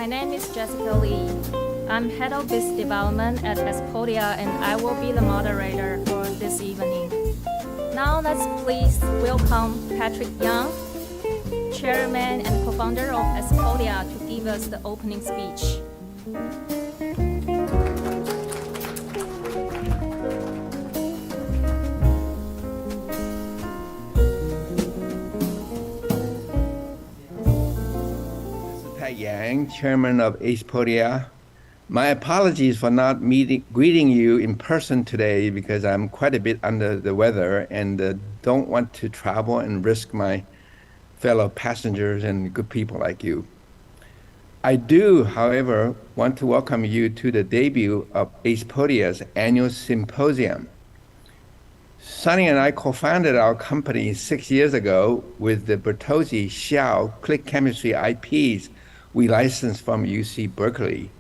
My name is Jessica Lee. I'm Head of Business Development at Acepodia, and I will be the moderator for this evening. Now let's please welcome Patrick Young, Chairman and Co-founder of Acepodia, to give us the opening speech. Yang, Chairman of Acepodia. My apologies for not greeting you in person today because I'm quite a bit under the weather and don't want to travel and risk my fellow passengers and good people like you. I do, however, want to welcome you to the debut of Acepodia's annual symposium. Sonny and I co-founded our company 6 years ago with the Bertozzi, Hsiao click chemistry IPs we licensed from UC Berkeley.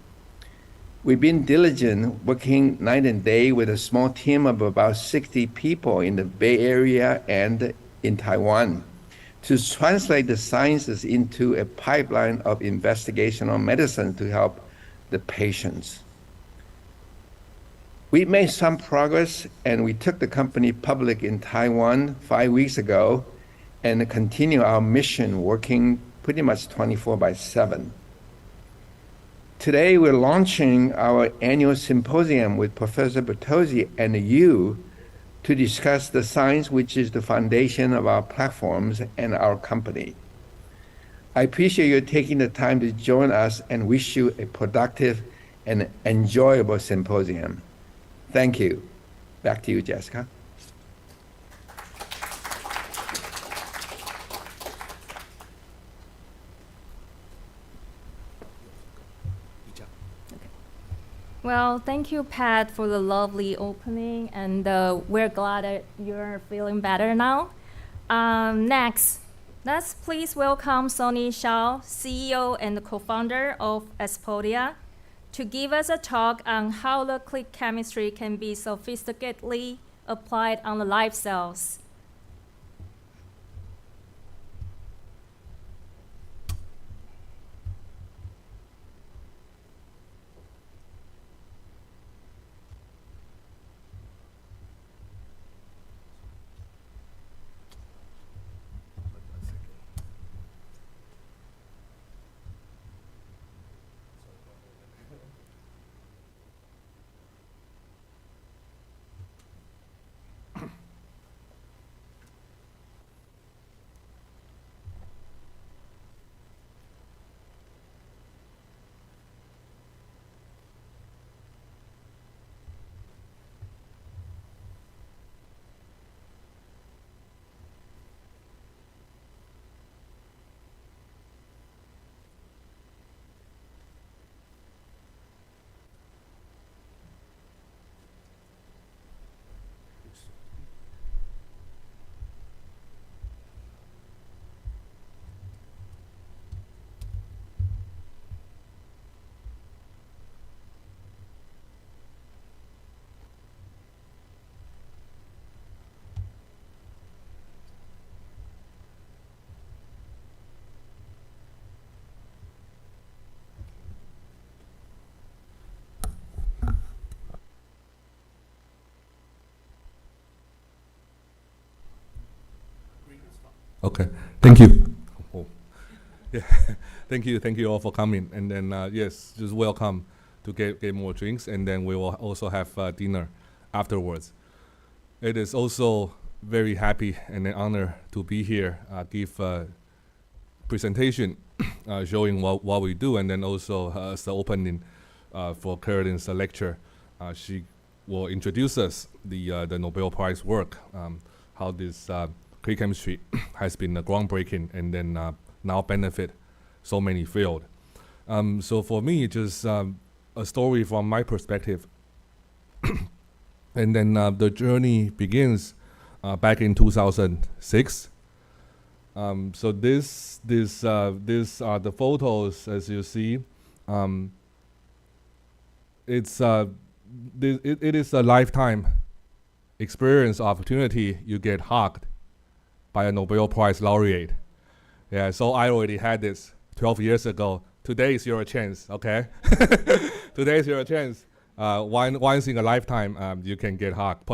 We've been diligent, working night and day with a small team of about 60 people in the Bay Area and in Taiwan to translate the sciences into a pipeline of investigational medicine to help the patients. We made some progress, and we took the company public in Taiwan 5 weeks ago and continue our mission working pretty much 24/7. Today, we're launching our annual symposium with Professor Bertozzi and you to discuss the science which is the foundation of our platforms and our company. I appreciate you taking the time to join us and wish you a productive and enjoyable symposium. Thank you. Back to you, Jessica. Well, thank you, Pat, for the lovely opening, and we're glad that you're feeling better now. Next, let's please welcome Sonny Hsiao, CEO and co-founder of Acepodia, to give us a talk on how the click chemistry can be sophisticatedly applied on the live cells. Okay, thank you. Oh. Yeah. thank you all for coming. And then, yes, just welcome to get more drinks, and then we will also have dinner afterwards. It is also very happy and an honor to be here, give a presentation showing what we do, and then also as the opening for Carolyn's lecture. She will introduce us the Nobel Prize work, how this click chemistry has been groundbreaking and then now benefit so many fields. So for me, just a story from my perspective. And then the journey begins back in 2006. So these are the photos, as you see. It is a lifetime experience opportunity. You get hugged by a Nobel Prize laureate. Yeah, so I already had this 12 years ago. today is your chance, okay? Today is your chance. Once in a lifetime, you can get hugged,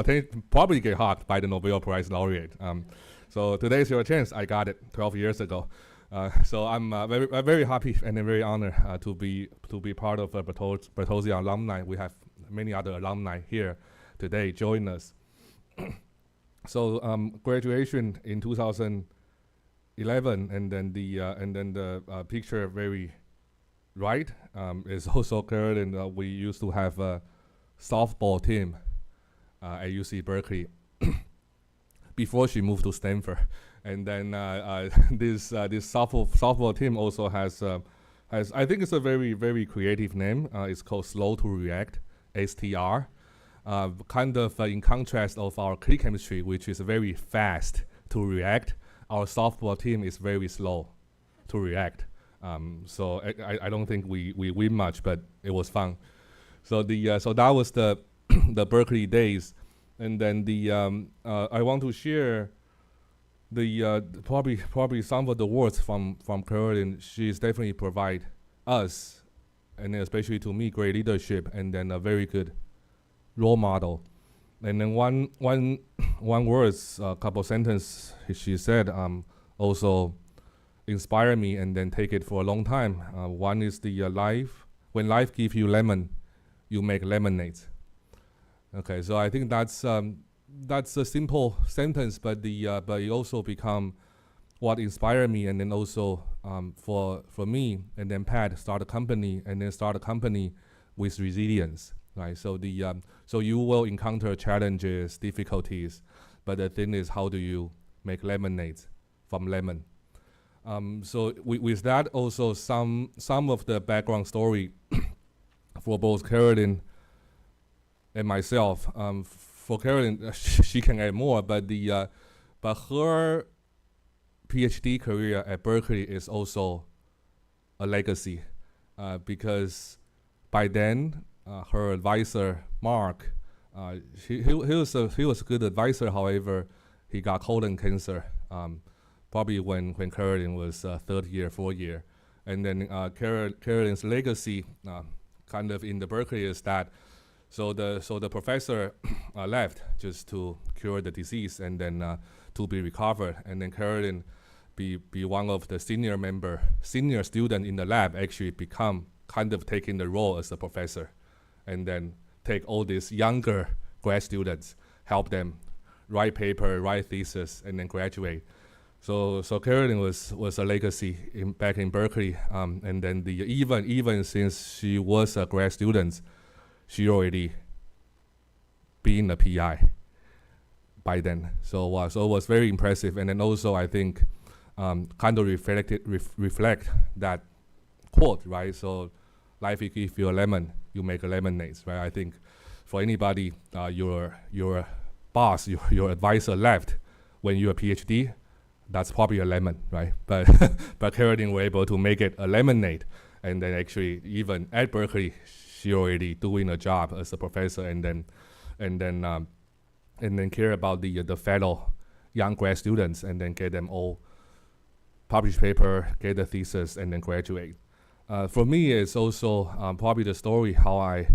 probably get hugged by the Nobel Prize laureate. So today is your chance. I got it 12 years ago. So I'm very happy and very honored to be part of Bertozzi alumni. We have many other alumni here today join us. So graduation in 2011, and then the picture very right is also Carolyn. We used to have a softball team at UC Berkeley before she moved to Stanford, and then this softball team also has I think it's a very creative name. It's called Slow to React, STR. Kind of in contrast of our click chemistry, which is very fast to react. Our softball team is very slow to react. So I don't think we win much, but it was fun. So so that was the the Berkeley days, and then I want to share the probably some of the words from Carolyn. She's definitely provide us, and especially to me, great leadership, and then a very good role model. And then one words, a couple sentences she said also inspire me, and then take it for a long time. One is when life gives you lemon, you make lemonade. Okay, so I think that's a simple sentence, but it also become what inspired me, and then also for me, and then Pat start a company, and then start a company with resilience. Right, so so you will encounter challenges, difficulties, but the thing is, how do you make lemonade from lemon? So with that, also some of the background story for both Carolyn and myself. For Carolyn, she can add more, but her PhD career at Berkeley is also a legacy, because by then. Her advisor, Mark, he was a good advisor. However, he got colon cancer, probably when Carolyn was third year, fourth year. And then Carolyn's legacy, kind of in the Berkeley, is that so the professor left just to cure the disease, and then to be recovered. And then Carolyn be one of the senior student in the lab, actually become kind of taking the role as a professor. And then take all these younger grad students, help them write paper, write thesis, and then graduate. So Carolyn was a legacy back in Berkeley, and then even since she was a grad student, she already been a PI by then. So it was very impressive, and then also I think kind of reflect that quote, right? So life will give you a lemon, you make a lemonade, right? I think for anybody, your boss, your advisor left when you're a PhD, that's probably a lemon, right? But Carolyn were able to make it a lemonade, and then actually even at Berkeley, she already doing a job as a professor, and then care about the fellow young grad students, and then get them all publish paper, get a thesis, and then graduate. For me, it's also probably the story how I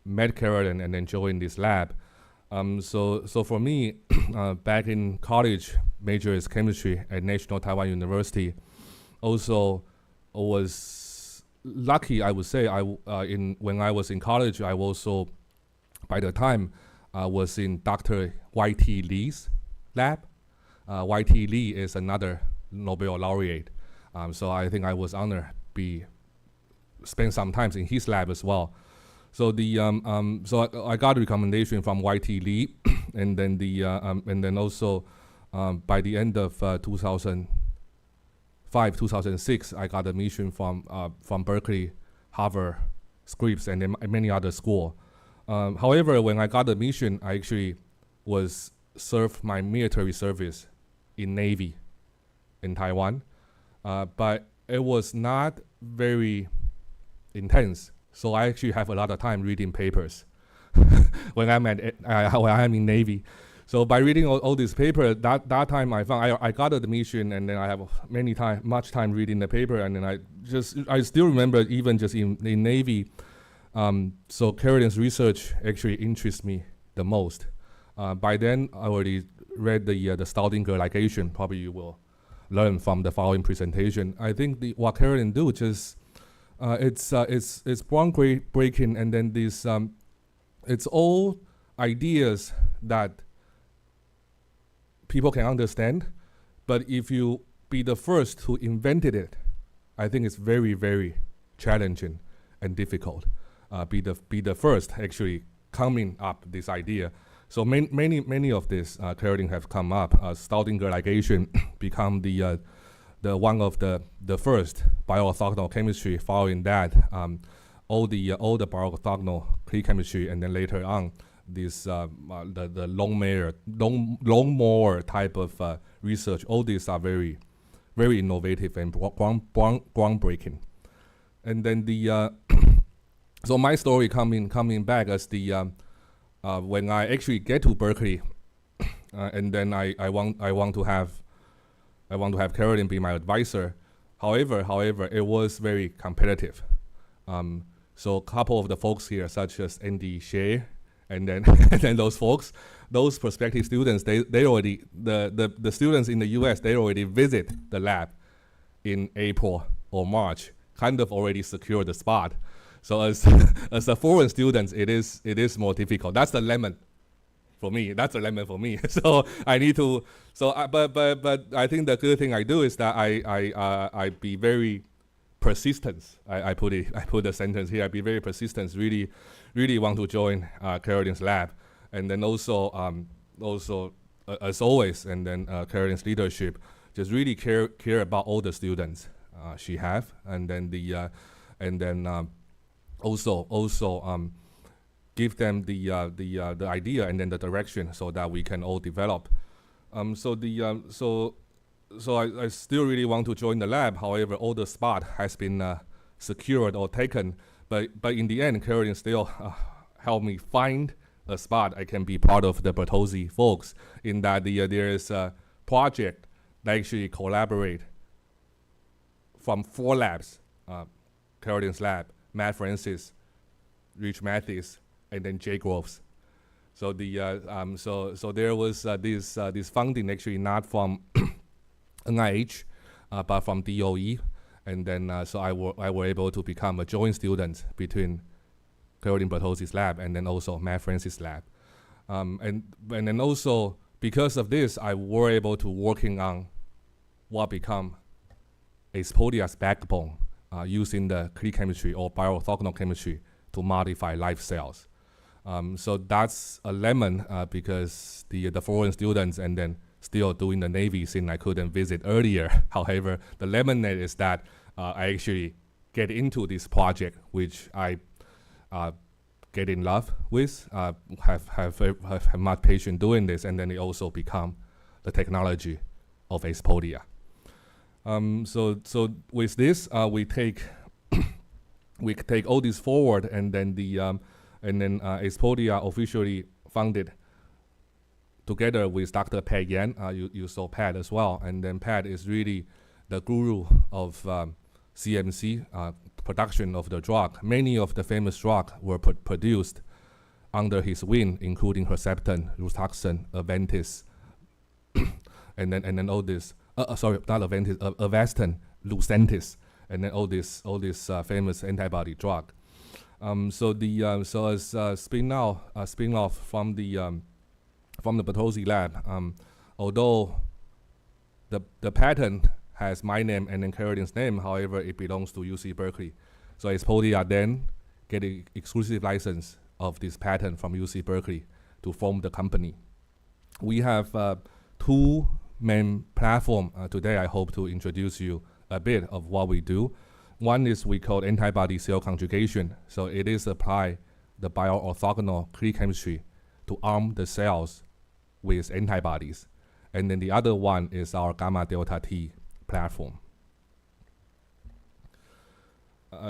met Carolyn and then joined this lab. So for me, back in college, major is chemistry at National Taiwan University. Also, was lucky, I would say. When I was in college, I also, by the time, was in Dr. Y.T. Lee's lab. Y.T. Lee is another Nobel laureate. So I think I was honored spend some time in his lab as well. So I got a recommendation from Y.T. Lee, and then also by the end of 2005, 2006, I got admission from Berkeley, Harvard, Scripps, and then many other schools. However, when I got admission, I actually served my military service in Navy in Taiwan, but it was not very intense. So I actually have a lot of time reading papers when I'm in Navy. So by reading all this paper, that time I found I got admission, and then I have much time reading the paper, and then I still remember even just in Navy. So Carolyn's research actually interests me the most. By then I already read the Staudinger ligation. Probably you will learn from the following presentation. I think what Carolyn do just it's groundbreaking, and then this it's all ideas that people can understand, but if you be the first who invented it, I think it's very, very challenging and difficult. Be the first actually coming up this idea. So many of this Carolyn have come up. Staudinger ligation become the one of the first bioorthogonal chemistry. Following that, all the bioorthogonal chemistry, and then later on this the Longmore type of research. All these are very, very innovative and groundbreaking. And then the so my story coming back as the when I actually get to Berkeley, and then I want to have Carolyn be my advisor. However, it was very competitive. So a couple of the folks here, such as Andy Shea, and then and then those prospective students, they already the students in the US, they already visit the lab in April or March, kind of already secured the spot. So as a foreign student, it is more difficult. That's the lemon for me. So I need to. But I think the good thing I do is that I be very persistent. I put the sentence here. I be very persistent. Really want to join Carolyn's lab, and then also as always, and then Carolyn's leadership just really care about all the students she have, and then also give them the idea and then the direction so that we can all develop. So I still really want to join the lab. However, all the spot has been secured or taken. But in the end, Carolyn still helped me find a spot I can be part of the Bertozzi folks. In that there is a project that actually collaborate from 4 labs: Carolyn's lab, Matt Francis, Rich Mathis, and then Jay Groves. So so there was this funding actually not from NIH, but from DOE, and then so I were able to become a joint student between Carolyn Bertozzi's lab and then also Matt Francis' lab, and then also because of this, I were able to working on what become Acepodia's backbone, using the click chemistry or bioorthogonal chemistry to modify live cells. So that's a lemon because the foreign students and then still doing the Navy since I couldn't visit earlier. However, the lemonade is that I actually get into this project, which I get in love with, have much patience doing this, and then it also become the technology of Acepodia. So with this, we take all this forward, and then Acepodia officially founded together with Dr. Pat Yan. You saw Pat as well, and then Pat is really the guru of CMC production of the drug. Many of the famous drugs were produced under his wing, including Herceptin, Rituxan, Aventis, and then all this. Sorry, not Aventis, Avastin, Lucentis, and then all this famous antibody drug. So as spin off from the Bertozzi lab, although the patent has my name and then Carolyn's name, however, it belongs to UC Berkeley. So Acepodia then get an exclusive license of this patent from UC Berkeley to form the company. We have 2 main platform. Today I hope to introduce you a bit of what we do. One is we call antibody-cell conjugation. So it is apply the bioorthogonal click chemistry to arm the cells with antibodies. And then the other one is our gamma delta T platform.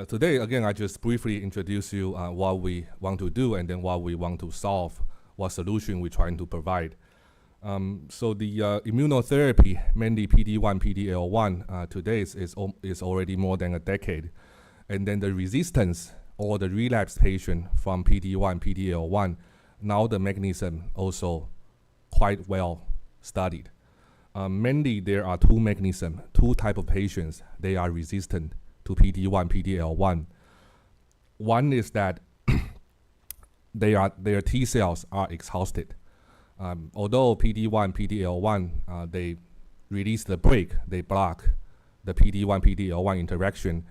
Today, again, I just briefly introduce you what we want to do and then what we want to solve, what solution we're trying to provide. So the immunotherapy, mainly PD-1, PD-L1, today is already more than a decade. And then the resistance or the relapsed patient from PD-1, PD-L1, now the mechanism also quite well studied. Mainly there are two mechanisms, two type of patients, they are resistant to PD-1, PD-L1. One is that their T cells are exhausted. Although PD-1, PD-L1, they release the brake, they block the PD-1, PD-L1 interaction,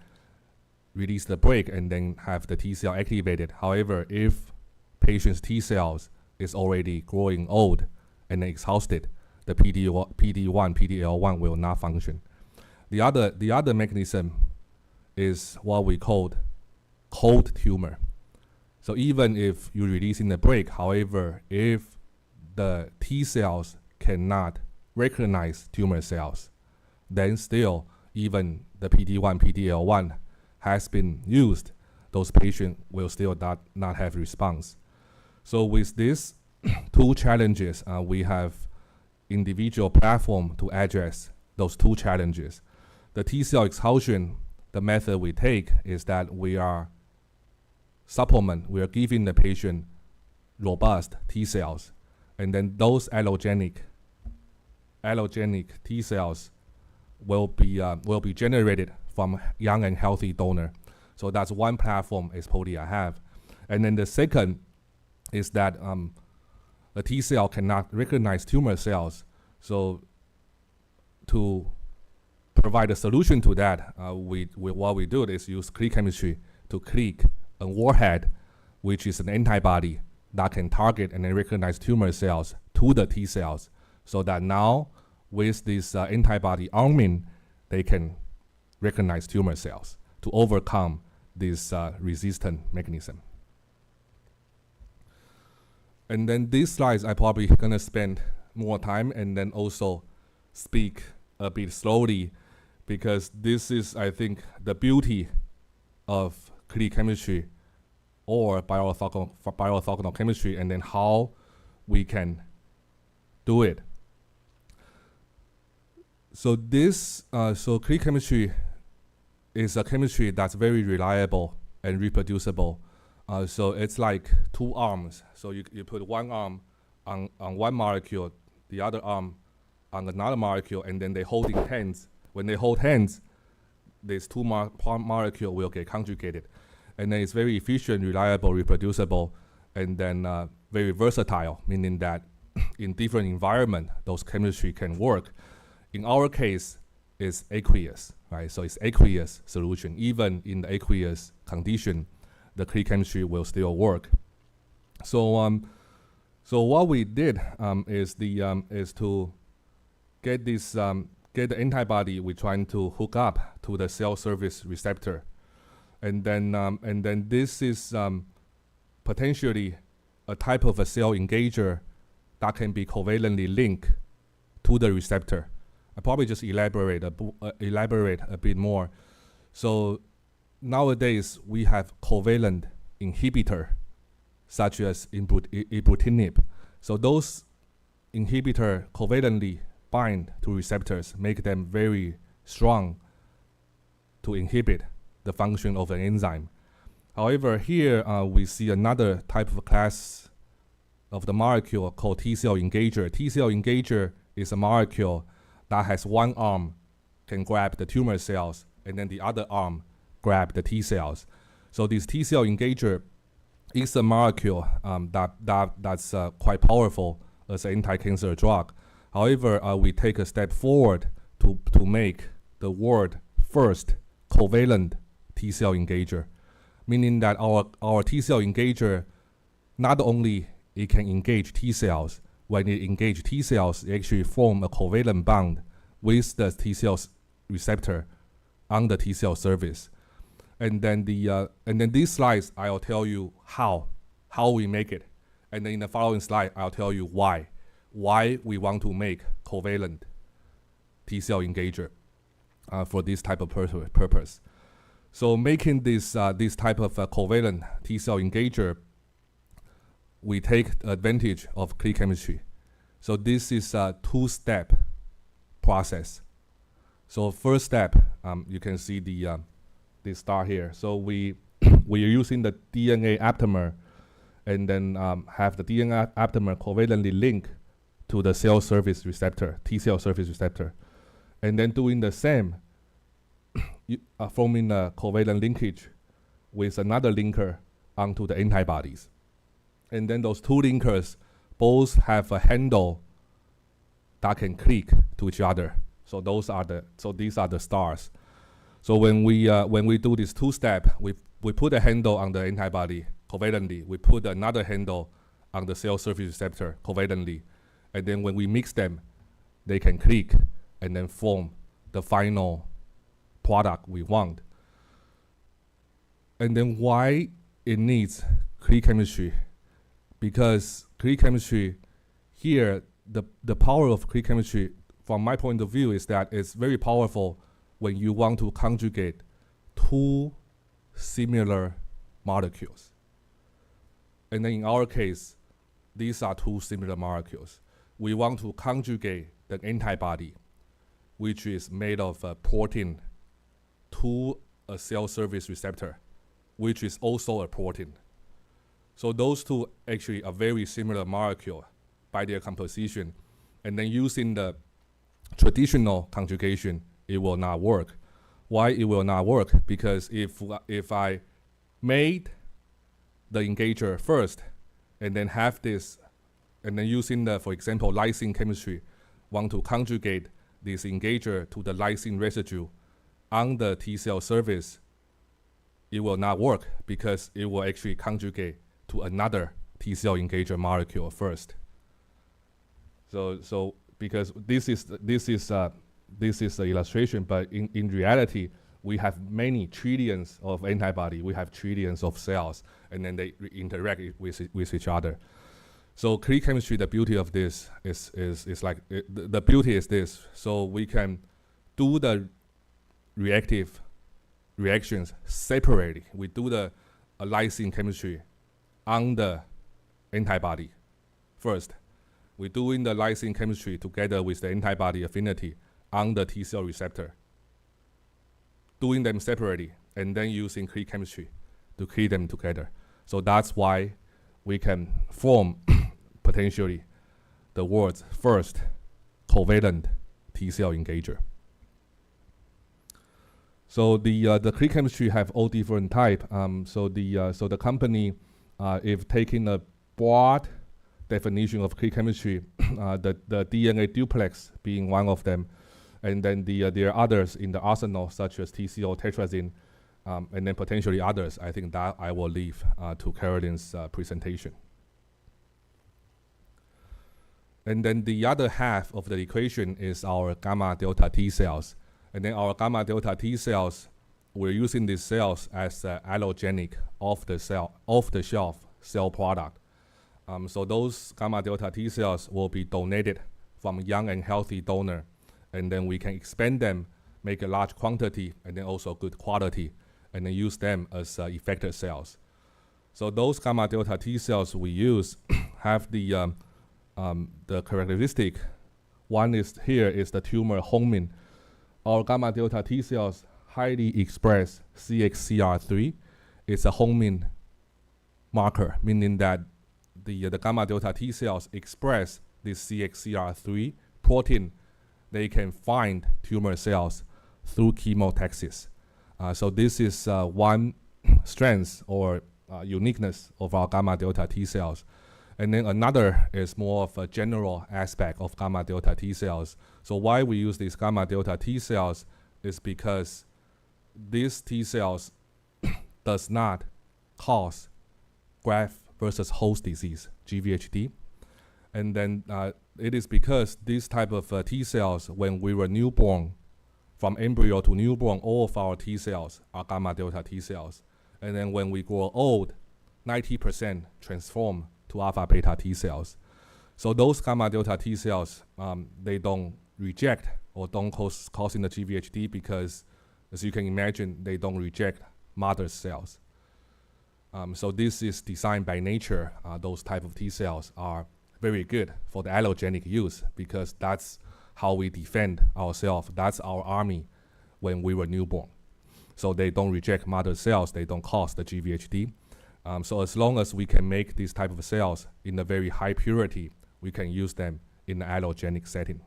release the brake, and then have the T cell activated. However, if patient's T cells is already growing old and exhausted, the PD-1, PD-L1 will not function. The other mechanism is what we called cold tumor. So even if you're releasing the brake, however, if the T cells cannot recognize tumor cells, then still even the PD-1, PD-L1 has been used, those patients will still not have response. So with these two challenges, we have individual platform to address those two challenges. The T cell exhaustion, the method we take is that we are giving the patient robust T cells, and then those allogenic T cells will be generated from young and healthy donor. So that's one platform Acepodia have. And then the second is that the T cell cannot recognize tumor cells. So to provide a solution to that, what we do is use click chemistry to click a warhead, which is an antibody that can target and then recognize tumor cells to the T cells, so that now with this antibody arming, they can recognize tumor cells to overcome this resistant mechanism. And then these slides, I probably gonna spend more time and then also speak a bit slowly, because this is, I think, the beauty of click chemistry or bioorthogonal chemistry, and then how we can do it. So click chemistry is a chemistry that's very reliable and reproducible. So it's like two arms. So you put one arm on one molecule, the other arm on another molecule, and then they holding hands. When they hold hands, these two molecules will get conjugated. And then it's very efficient, reliable, reproducible, and then very versatile, meaning that in different environment, those chemistry can work. In our case, it's aqueous, right? So it's aqueous solution. Even in the aqueous condition, the click chemistry will still work. So what we did is to get this get the antibody we're trying to hook up to the cell surface receptor, and then this is potentially a type of a cell engager that can be covalently linked to the receptor. I probably just elaborate a bit more. So nowadays we have covalent inhibitor, such as ibrutinib. So those inhibitor covalently bind to receptors, make them very strong to inhibit the function of an enzyme. However, here we see another type of class of the molecule called T-cell engager. T-cell engager is a molecule that has one arm can grab the tumor cells, and then the other arm grab the T cells. So this T-cell engager is a molecule that's quite powerful as an anti-cancer drug. However, we take a step forward to make the world first covalent T-cell engager, meaning that our T-cell engager, not only it can engage T cells, when it engages T cells, it actually form a covalent bond with the T cells receptor on the T cell surface. And then these slides, I'll tell you how we make it. And then in the following slide, I'll tell you why we want to make covalent T cell engager for this type of purpose. So making this type of covalent T cell engager, we take advantage of click chemistry. So this is a two-step process. So first step, you can see the star here. So we are using the DNA aptamer, and then have the DNA aptamer covalently link to the cell surface receptor, T cell surface receptor, and then doing the same, forming a covalent linkage with another linker onto the antibodies. And then those two linkers both have a handle that can click to each other. So these are the stars. So when we do this two-step, we put a handle on the antibody covalently. We put another handle on the cell surface receptor covalently. And then when we mix them, they can click and then form the final product we want. And then why it needs click chemistry? Because click chemistry here, the power of click chemistry from my point of view is that it's very powerful when you want to conjugate two similar molecules. And then in our case, these are two similar molecules. We want to conjugate the antibody, which is made of a protein, to a cell surface receptor, which is also a protein. So those two actually are very similar molecule by their composition. And then using the traditional conjugation, it will not work. Why it will not work? Because if I made the engager first and then have this, and then using the, for example, lysine chemistry, want to conjugate this engager to the lysine residue on the T cell surface, it will not work because it will actually conjugate to another T cell engager molecule first. So because this is the illustration, but in reality, we have many trillions of antibody. We have trillions of cells, and then they interact with each other. So click chemistry, the beauty of this is like the beauty is this. So we can do the reactive reactions separately. We do the lysine chemistry on the antibody first. We're doing the lysine chemistry together with the antibody affinity on the T cell receptor, doing them separately, and then using click chemistry to click them together. So that's why we can form potentially the world's first covalent T cell engager. So the click chemistry have all different type. So the company, if taking a broad definition of click chemistry, the DNA duplex being one of them, and then there are others in the arsenal such as TCO, tetrazine, and then potentially others. I think that I will leave to Carolyn's presentation. And then the other half of the equation is our gamma delta T cells. And then our gamma delta T cells, we're using these cells as allogenic off-the-shelf cell product. So those gamma delta T cells will be donated from young and healthy donor, and then we can expand them, make a large quantity, and then also good quality, and then use them as effector cells. So those gamma delta T cells we use have the characteristic. One is here is the tumor homing. Our gamma delta T cells highly express CXCR3. It's a homing marker, meaning that the gamma delta T cells express this CXCR3 protein. They can find tumor cells through chemotaxis. So this is one strength or uniqueness of our gamma delta T cells. And then another is more of a general aspect of gamma delta T cells. So why we use these gamma delta T cells is because these T cells does not cause graft versus host disease, GVHD. And then it is because this type of T cells, when we were newborn, from embryo to newborn, all of our T cells are gamma delta T cells. And then when we grow old, 90% transform to alpha beta T cells. So those gamma delta T cells, they don't reject or don't causing the GVHD because, as you can imagine, they don't reject mother cells. So this is designed by nature. Those type of T cells are very good for the allogenic use because that's how we defend ourselves. That's our army when we were newborn. So they don't reject mother cells, they don't cause the GVHD. So as long as we can make these type of cells in a very high purity, we can use them in an allogenic setting.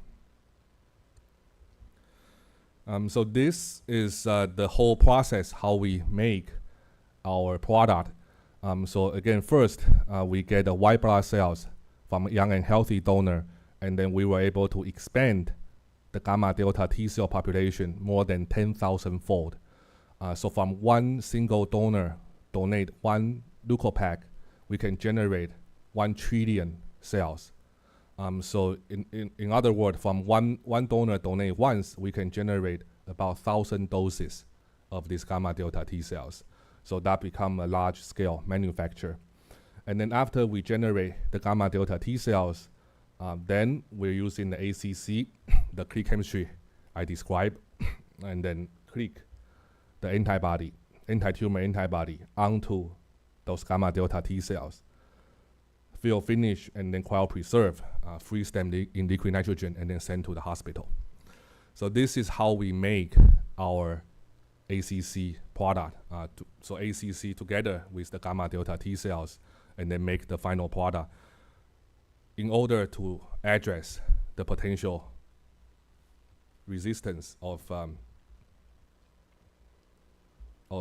So this is the whole process, how we make our product. So again, first, we get the white blood cells from a young and healthy donor, and then we were able to expand the gamma delta T cell population more than 10,000 fold. So from one single donor donate one leukopak, we can generate 1 trillion cells. So in other words, from one donor donate once, we can generate about 1,000 doses of these gamma delta T cells. So that become a large scale manufacture. And then after we generate the gamma delta T cells, then we're using the ACC, the click chemistry I described, and then click the antibody, anti-tumor antibody onto those gamma delta T cells. Fill finish and then cryopreserve, freeze them in liquid nitrogen and then send to the hospital. So this is how we make our ACC product. So ACC together with the gamma delta T cells and then make the final product in order to address the potential resistance of PD-1,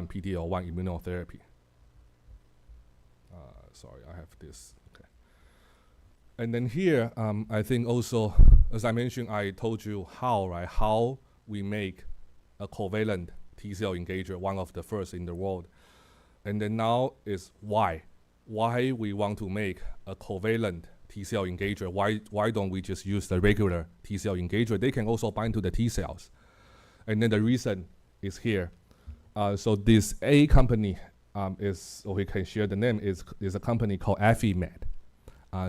PD-L1 immunotherapy. Sorry, I have this. Okay. And then here, I think also, as I mentioned, I told you how we make a covalent T-cell engager, one of the first in the world. And then now is why we want to make a covalent T-cell engager. Why don't we just use the regular T-cell engager? They can also bind to the T cells. And then the reason is here. So this A company is, or we can share the name, is a company called Affimed.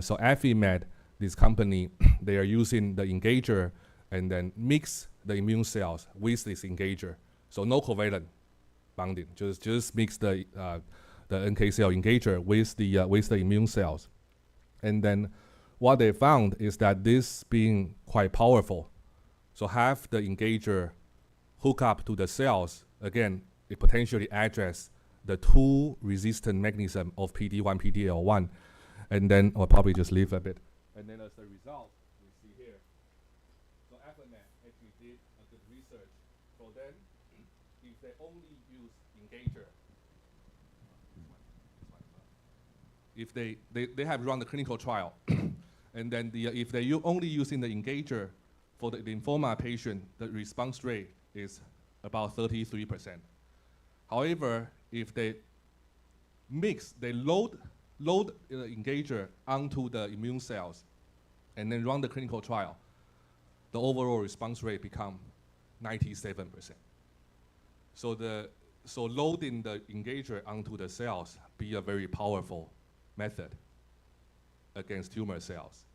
So Affimed, this company, they are using the engager and then mix the immune cells with this engager. So no covalent bonding, just mix the NK cell engager with the immune cells. And then what they found is that this being quite powerful. So have the engager hook up to the cells, again, it potentially address the two resistant mechanism of PD-1, PD-L1. And then I'll probably just leave a bit. And then as a result, we see here, so Affimed actually did a good research. So then, if they only use engager, if they have run the clinical trial, and then if they only using the engager for the lymphoma patient, the response rate is about 33%. However, if they load the engager onto the immune cells and then run the clinical trial, the overall response rate become 97%. So loading the engager onto the cells be a very powerful method against tumor cells.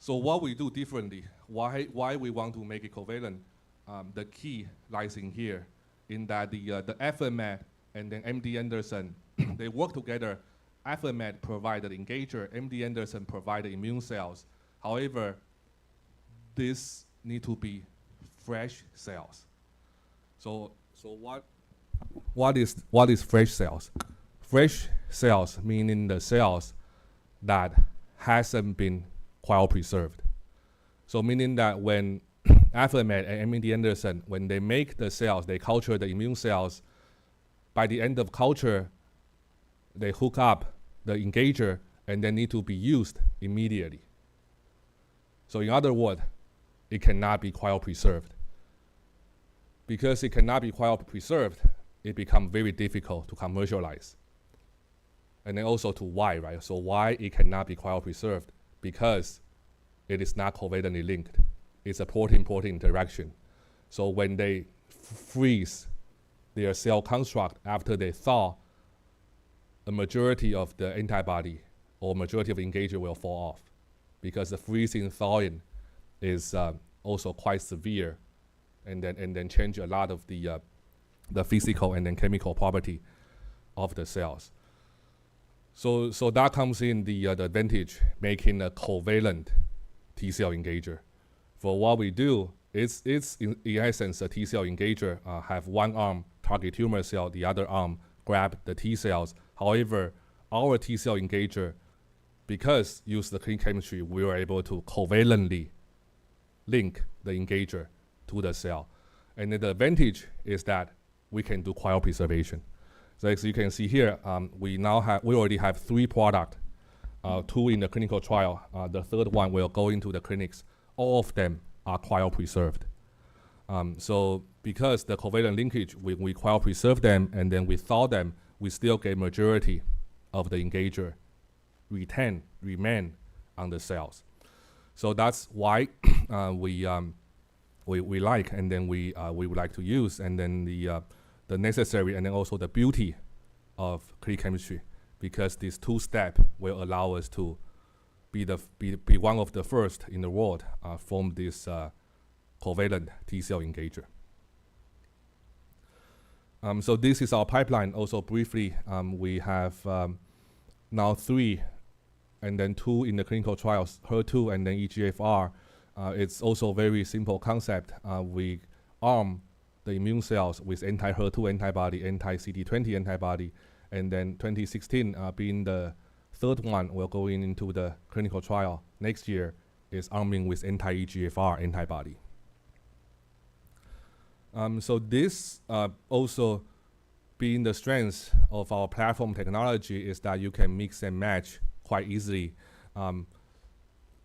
So what we do differently, why we want to make it covalent, the key lies in here, in that the Affimed and then MD Anderson, they work together. Affimed provide the engager, MD Anderson provide the immune cells. However, this need to be fresh cells. So what is fresh cells? Fresh cells meaning the cells that hasn't been cryopreserved. So meaning that when Affimed and MD Anderson, when they make the cells, they culture the immune cells, by the end of culture, they hook up the engager and they need to be used immediately. So in other words, it cannot be cryopreserved. Because it cannot be cryopreserved, it becomes very difficult to commercialize. And then also to why, right? So why it cannot be cryopreserved? Because it is not covalently linked. It's a protein-protein interaction. So when they freeze their cell construct after they thaw, a majority of the antibody or majority of engager will fall off, because the freezing thawing is also quite severe, and then change a lot of the physical and then chemical property of the cells. So that comes in the advantage, making a covalent T-cell engager. For what we do, it's in essence a T-cell engager, have one arm target tumor cell, the other arm grab the T-cells. However, our T-cell engager, because use the clean chemistry, we were able to covalently link the engager to the cell. And then the advantage is that we can do cryopreservation. So as you can see here, we already have 3 products, 2 in the clinical trial. The third one will go into the clinics. All of them are cryopreserved. So because the covalent linkage, we cryopreserve them and then we thaw them, we still get majority of the engager remain on the cells. So that's why we like, and then we would like to use, and then the necessary and then also the beauty of clean chemistry, because these 2 steps will allow us to be one of the first in the world form this covalent T-cell engager. So this is our pipeline. Also briefly, we have now 3 and then 2 in the clinical trials, HER2 and then EGFR. It's also a very simple concept. We arm the immune cells with anti-HER2 antibody, anti-CD20 antibody, and then 2016 being the third one will go into the clinical trial next year is arming with anti-EGFR antibody. So this also being the strength of our platform technology is that you can mix and match quite easily.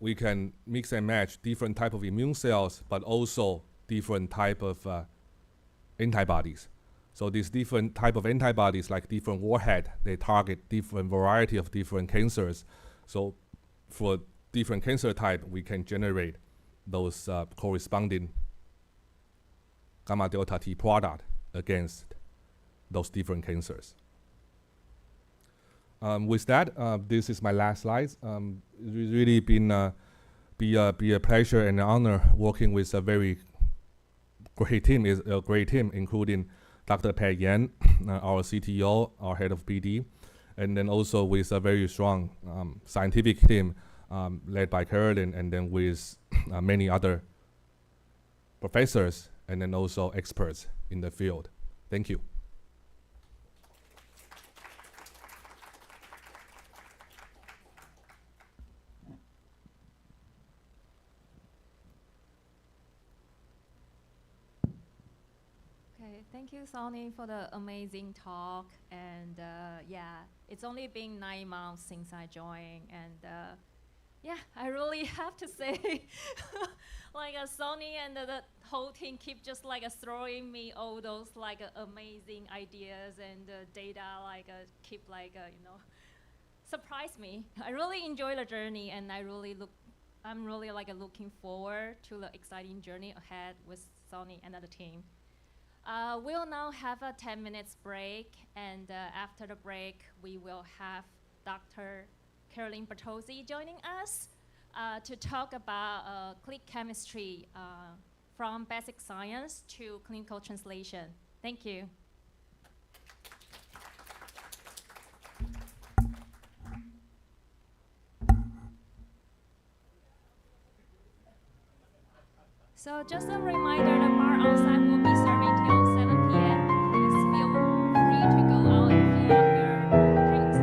We can mix and match different type of immune cells, but also different type of antibodies. So these different type of antibodies, like different warhead, they target different variety of different cancers. So for different cancer type, we can generate those corresponding gamma delta T product against those different cancers. With that, this is my last slide. It's really been be a pleasure and an honor working with a very great team, including Dr. Pat Yan, our CTO, our head of BD, and then also with a very strong scientific team led by Carolyn, and then with many other professors and then also experts in the field. Thank you. Okay, thank you, Sonny, for the amazing talk. And yeah, it's only been 9 months since I joined, and yeah, I really have to say, like Sonny and the whole team keep just like throwing me all those like amazing ideas and data, like keep like surprise me. I really enjoy the journey, and I'm really like looking forward to the exciting journey ahead with Sonny and the team. We'll now have a 10 minutes break, and after the break, we will have Dr. Carolyn Bertozzi joining us to talk about click chemistry from basic science to clinical translation. Thank you. So just a reminder, the bar outside will be serving till 7 p.m. Please feel free to go out and fill up your drinks.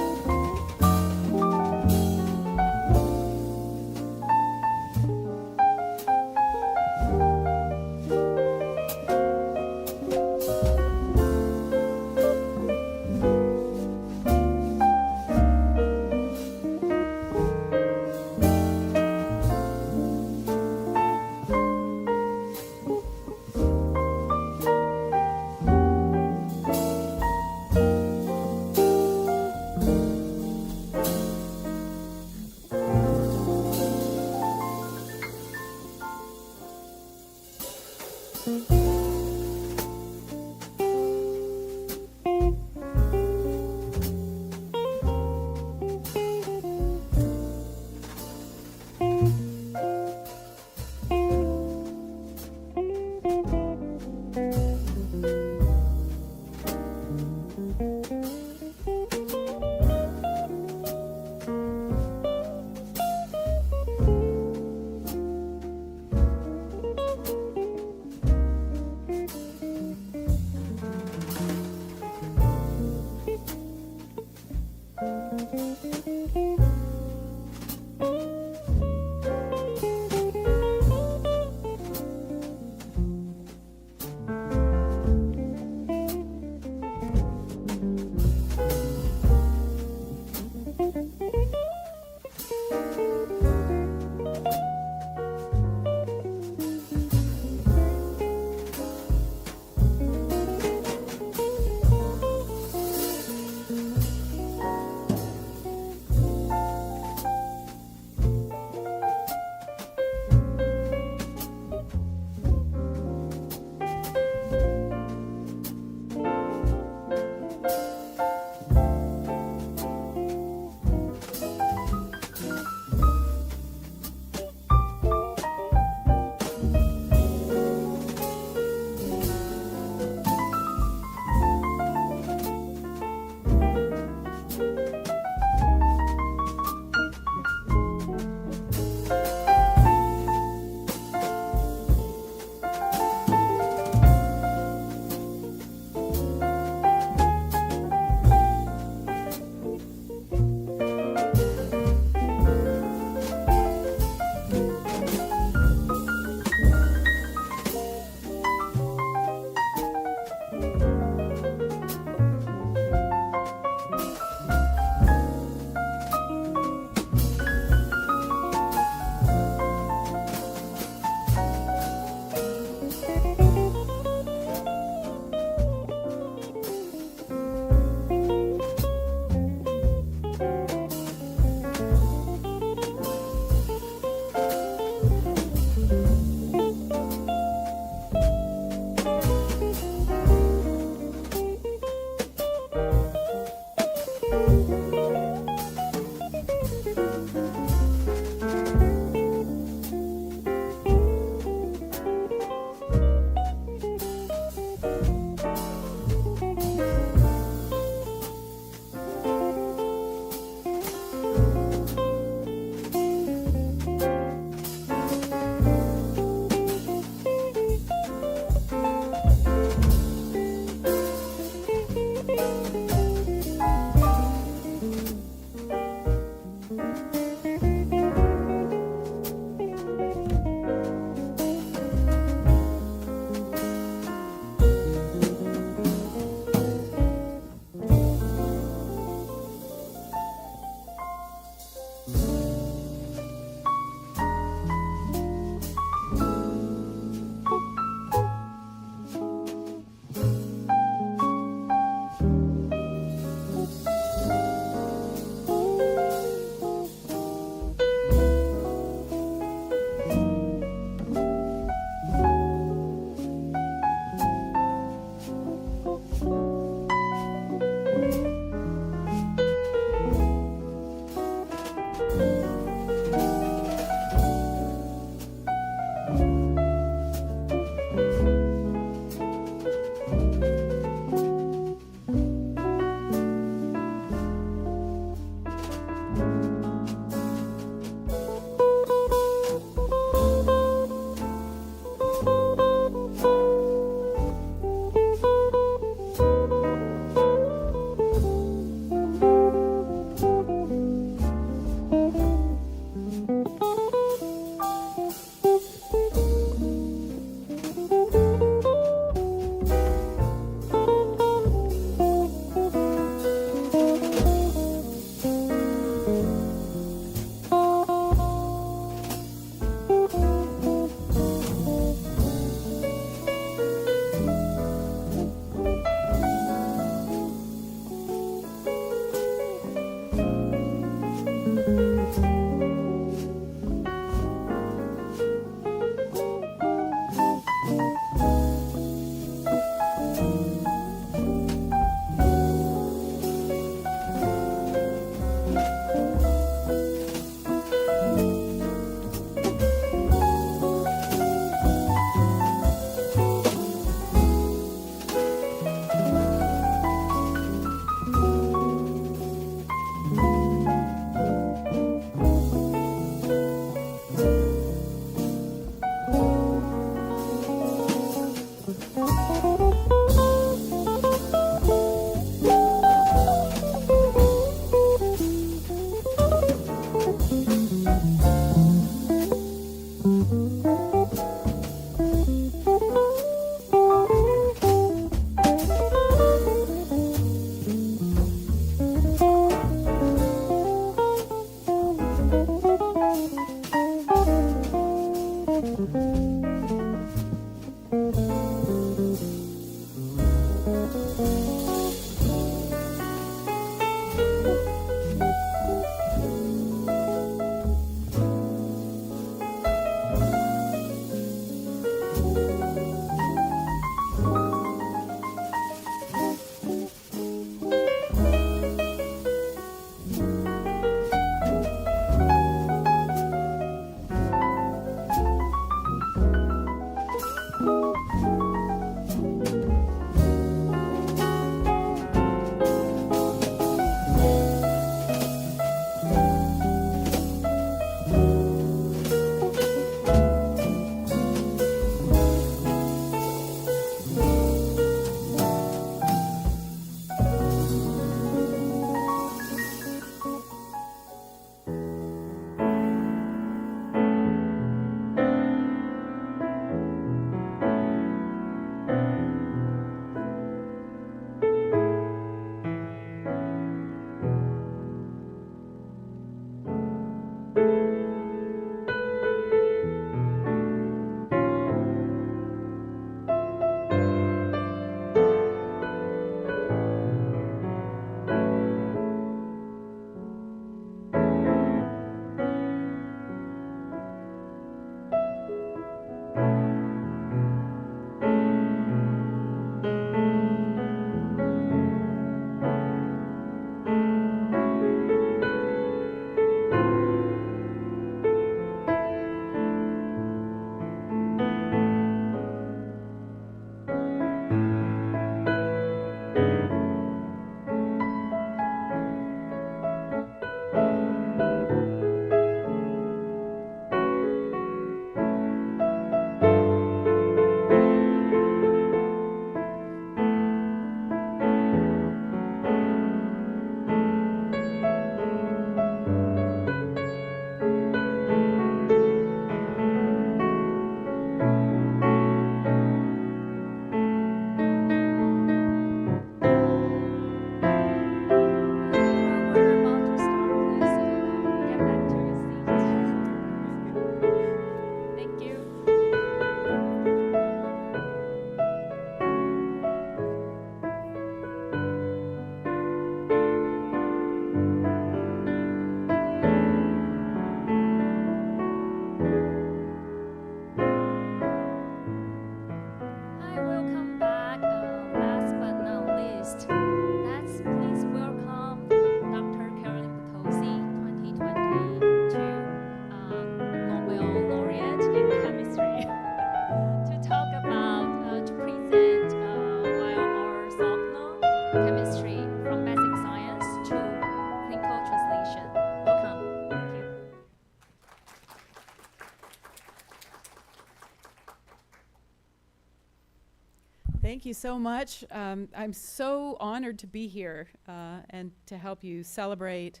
Thank you so much. I'm so honored to be here and to help you celebrate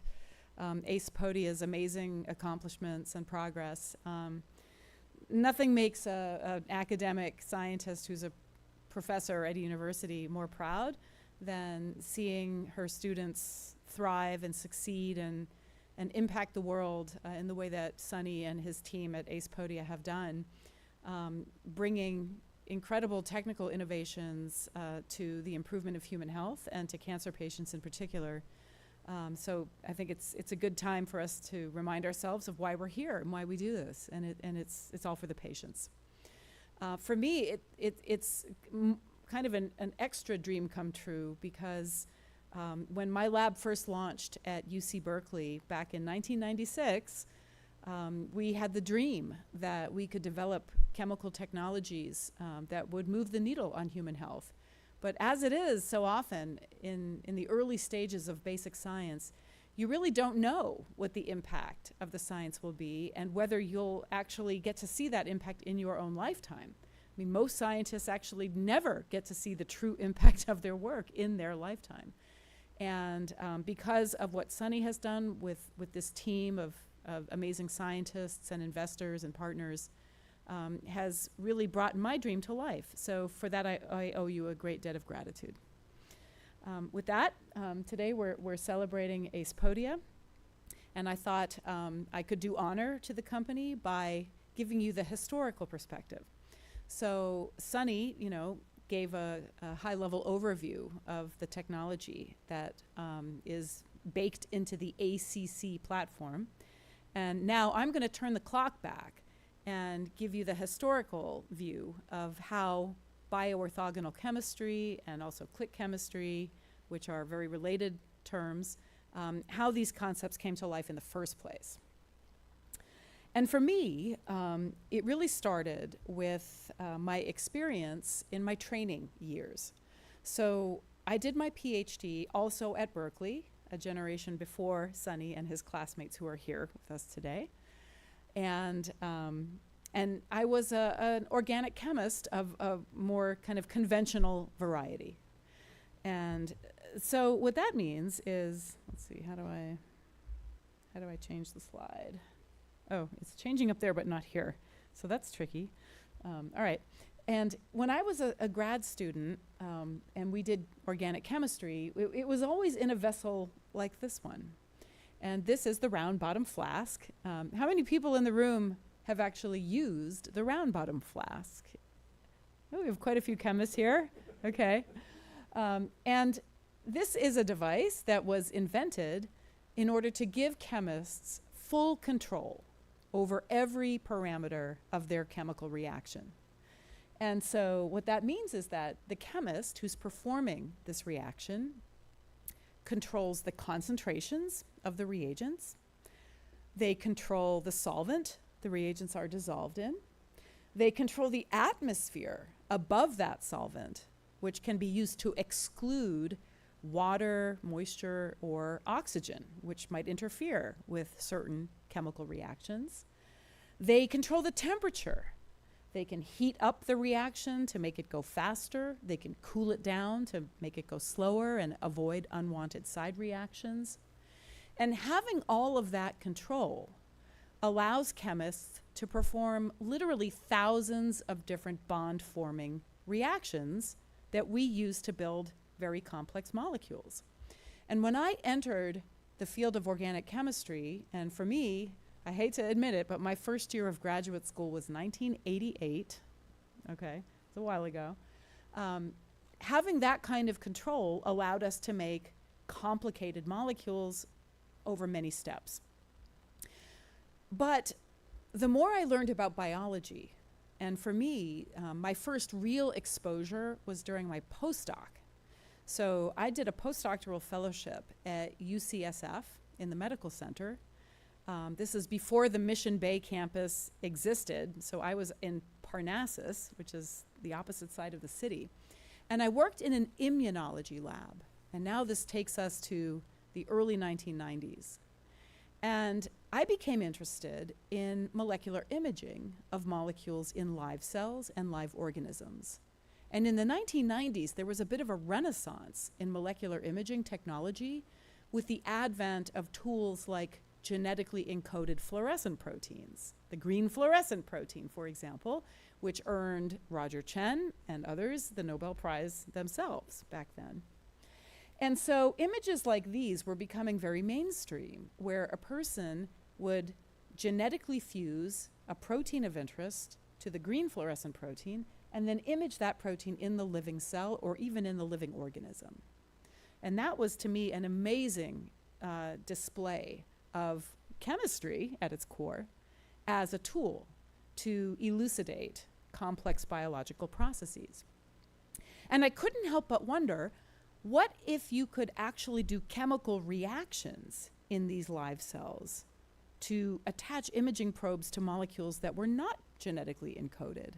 Acepodia's amazing accomplishments and progress. Nothing makes an academic scientist who's a professor at a university more proud than seeing her students thrive and succeed and impact the world in the way that Sonny and his team at Acepodia have done, bringing incredible technical innovations to the improvement of human health and to cancer patients in particular. So I think it's a good time for us to remind ourselves of why we're here and why we do this, and it's all for the patients. For me, it's kind of an extra dream come true because when my lab first launched at UC Berkeley back in 1996, we had the dream that we could develop chemical technologies that would move the needle on human health. But as it is so often in the early stages of basic science, you really don't know what the impact of the science will be and whether you'll actually get to see that impact in your own lifetime. I mean, most scientists actually never get to see the true impact of their work in their lifetime. And because of what Sonny has done with this team of amazing scientists and investors and partners, has really brought my dream to life. So for that, I owe you a great debt of gratitude. With that, today we're celebrating Acepodia, and I thought I could do honor to the company by giving you the historical perspective. So Sonny, gave a high-level overview of the technology that is baked into the ACC platform. And now I'm going to turn the clock back and give you the historical view of how bioorthogonal chemistry and also click chemistry, which are very related terms, how these concepts came to life in the first place. And for me, it really started with my experience in my training years. So I did my PhD also at Berkeley, a generation before Sonny and his classmates who are here with us today. And I was an organic chemist of a more kind of conventional variety. And so what that means is, let's see, how do I change the slide? Oh, it's changing up there, but not here. So that's tricky. All right. And when I was a grad student and we did organic chemistry, it was always in a vessel like this one. And this is the round bottom flask. How many people in the room have actually used the round bottom flask? Oh, we have quite a few chemists here. Okay. And this is a device that was invented in order to give chemists full control over every parameter of their chemical reaction. And so what that means is that the chemist who's performing this reaction controls the concentrations of the reagents. They control the solvent the reagents are dissolved in. They control the atmosphere above that solvent, which can be used to exclude water, moisture, or oxygen, which might interfere with certain chemical reactions. They control the temperature. They can heat up the reaction to make it go faster. They can cool it down to make it go slower and avoid unwanted side reactions. And having all of that control allows chemists to perform literally thousands of different bond-forming reactions that we use to build very complex molecules. And when I entered the field of organic chemistry, and for me, I hate to admit it, but my first year of graduate school was 1988. Okay, it's a while ago. Having that kind of control allowed us to make complicated molecules over many steps. But the more I learned about biology, and for me, my first real exposure was during my postdoc. So I did a postdoctoral fellowship at UCSF in the medical center. This is before the Mission Bay campus existed. So I was in Parnassus, which is the opposite side of the city. And I worked in an immunology lab. And now this takes us to the early 1990s. And I became interested in molecular imaging of molecules in live cells and live organisms. And in the 1990s, there was a bit of a renaissance in molecular imaging technology with the advent of tools like genetically encoded fluorescent proteins. The green fluorescent protein, for example, which earned Roger Chen and others the Nobel Prize themselves back then. And so images like these were becoming very mainstream, where a person would genetically fuse a protein of interest to the green fluorescent protein and then image that protein in the living cell or even in the living organism. And that was, to me, an amazing display of chemistry at its core as a tool to elucidate complex biological processes. And I couldn't help but wonder, what if you could actually do chemical reactions in these live cells to attach imaging probes to molecules that were not genetically encoded?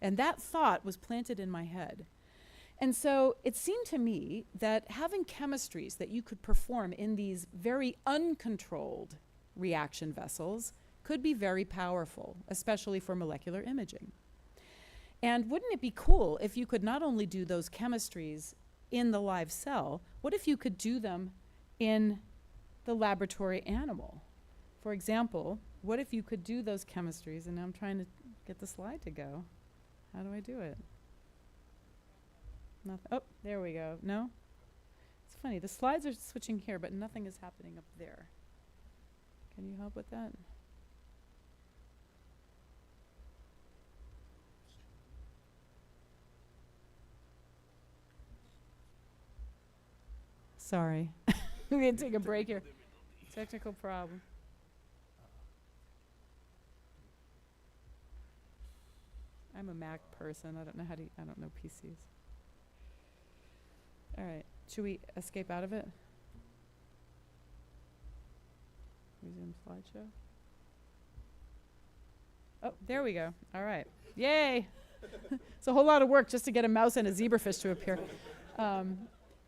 And that thought was planted in my head. And so it seemed to me that having chemistries that you could perform in these very uncontrolled reaction vessels could be very powerful, especially for molecular imaging. And wouldn't it be cool if you could not only do those chemistries in the live cell, what if you could do them in the laboratory animal? For example, what if you could do those chemistries, and now I'm trying to get the slide to go. How do I do it? Oh, there we go. No? It's funny, the slides are switching here, but nothing is happening up there. Can you help with that? Sorry. We're going to take a break here. Technical problem. I'm a Mac person. I don't know I don't know PCs. All right. Should we escape out of it? Resume slideshow. Oh, there we go. All right. Yay. It's a whole lot of work just to get a mouse and a zebrafish to appear.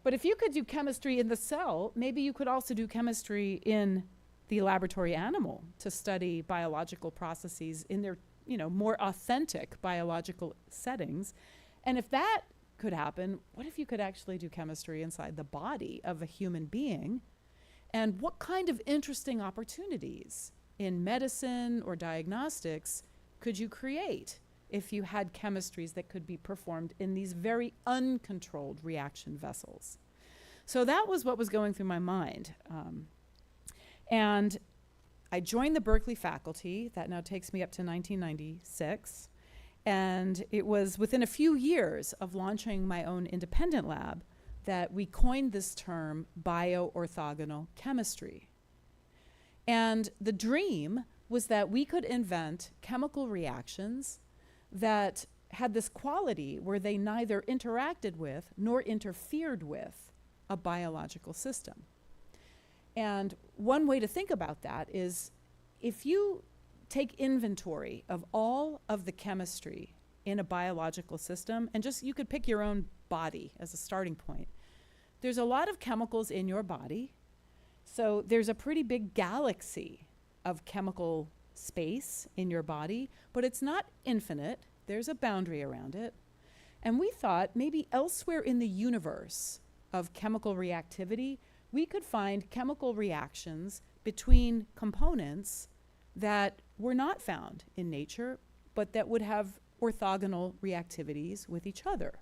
But if you could do chemistry in the cell, maybe you could also do chemistry in the laboratory animal to study biological processes in their, more authentic biological settings. And if that could happen, what if you could actually do chemistry inside the body of a human being? And what kind of interesting opportunities in medicine or diagnostics could you create if you had chemistries that could be performed in these very uncontrolled reaction vessels? So that was what was going through my mind. And I joined the Berkeley faculty. That now takes me up to 1996. And it was within a few years of launching my own independent lab that we coined this term bioorthogonal chemistry. And the dream was that we could invent chemical reactions that had this quality where they neither interacted with nor interfered with a biological system. And one way to think about that is, if you take inventory of all of the chemistry in a biological system, and just you could pick your own body as a starting point. There's a lot of chemicals in your body, so there's a pretty big galaxy of chemical space in your body, but it's not infinite. There's a boundary around it. And we thought maybe elsewhere in the universe of chemical reactivity, we could find chemical reactions between components that were not found in nature, but that would have orthogonal reactivities with each other.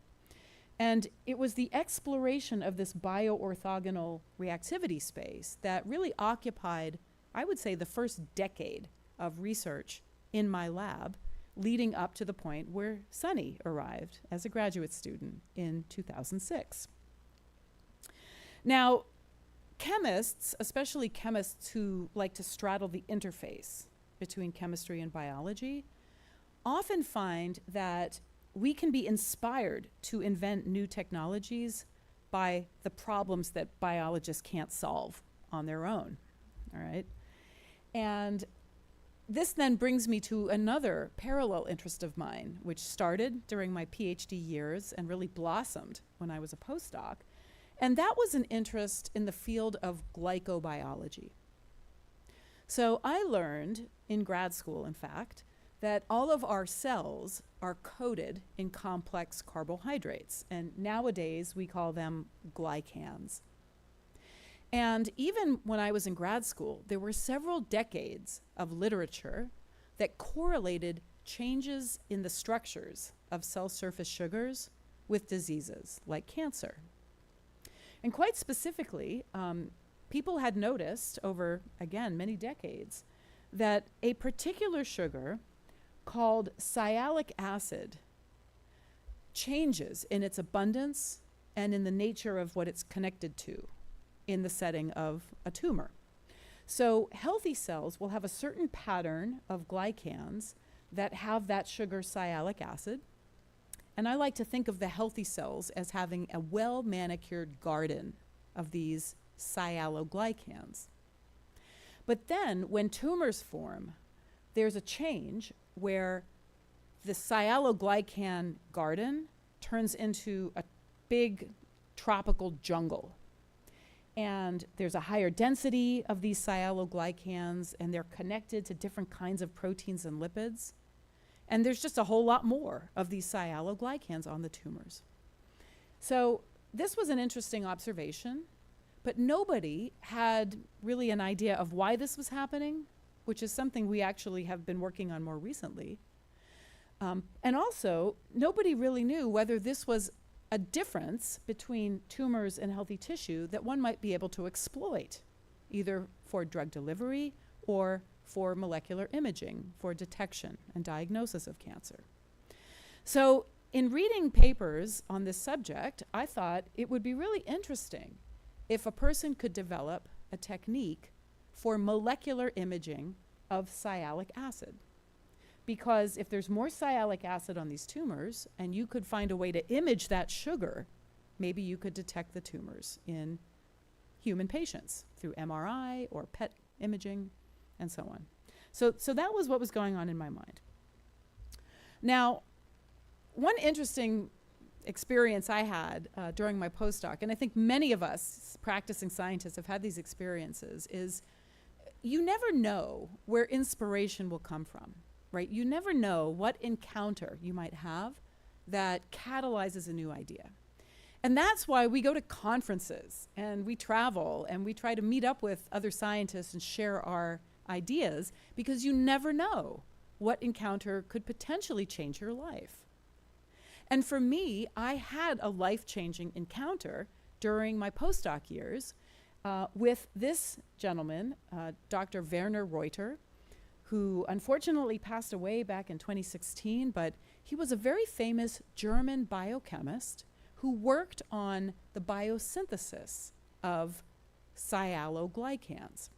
And it was the exploration of this bioorthogonal reactivity space that really occupied, I would say, the first decade of research in my lab, leading up to the point where Sonny arrived as a graduate student in 2006. Now, chemists, especially chemists who like to straddle the interface between chemistry and biology, often find that we can be inspired to invent new technologies by the problems that biologists can't solve on their own, all right? And this then brings me to another parallel interest of mine, which started during my PhD years and really blossomed when I was a postdoc. And that was an interest in the field of glycobiology. So I learned in grad school, in fact, that all of our cells are coated in complex carbohydrates, and nowadays we call them glycans. And even when I was in grad school, there were several decades of literature that correlated changes in the structures of cell surface sugars with diseases like cancer. And quite specifically, people had noticed over, again, many decades, that a particular sugar called sialic acid changes in its abundance and in the nature of what it's connected to in the setting of a tumor. So healthy cells will have a certain pattern of glycans that have that sugar sialic acid. And I like to think of the healthy cells as having a well-manicured garden of these sialoglycans. But then when tumors form, there's a change where the sialoglycan garden turns into a big tropical jungle. And there's a higher density of these sialoglycans, and they're connected to different kinds of proteins and lipids. And there's just a whole lot more of these sialoglycans on the tumors. So this was an interesting observation, but nobody had really an idea of why this was happening, which is something we actually have been working on more recently. And also, nobody really knew whether this was a difference between tumors and healthy tissue that one might be able to exploit, either for drug delivery or for molecular imaging, for detection and diagnosis of cancer. So in reading papers on this subject, I thought it would be really interesting if a person could develop a technique for molecular imaging of sialic acid. Because if there's more sialic acid on these tumors, and you could find a way to image that sugar, maybe you could detect the tumors in human patients through MRI or PET imaging and so on. So that was what was going on in my mind. Now, one interesting experience I had during my postdoc, and I think many of us practicing scientists have had these experiences, is you never know where inspiration will come from. Right? You never know what encounter you might have that catalyzes a new idea. And that's why we go to conferences and we travel and we try to meet up with other scientists and share our ideas, because you never know what encounter could potentially change your life. And for me, I had a life-changing encounter during my postdoc years with this gentleman, Dr. Werner Reuter, who unfortunately passed away back in 2016, but he was a very famous German biochemist who worked on the biosynthesis of sialoglycans.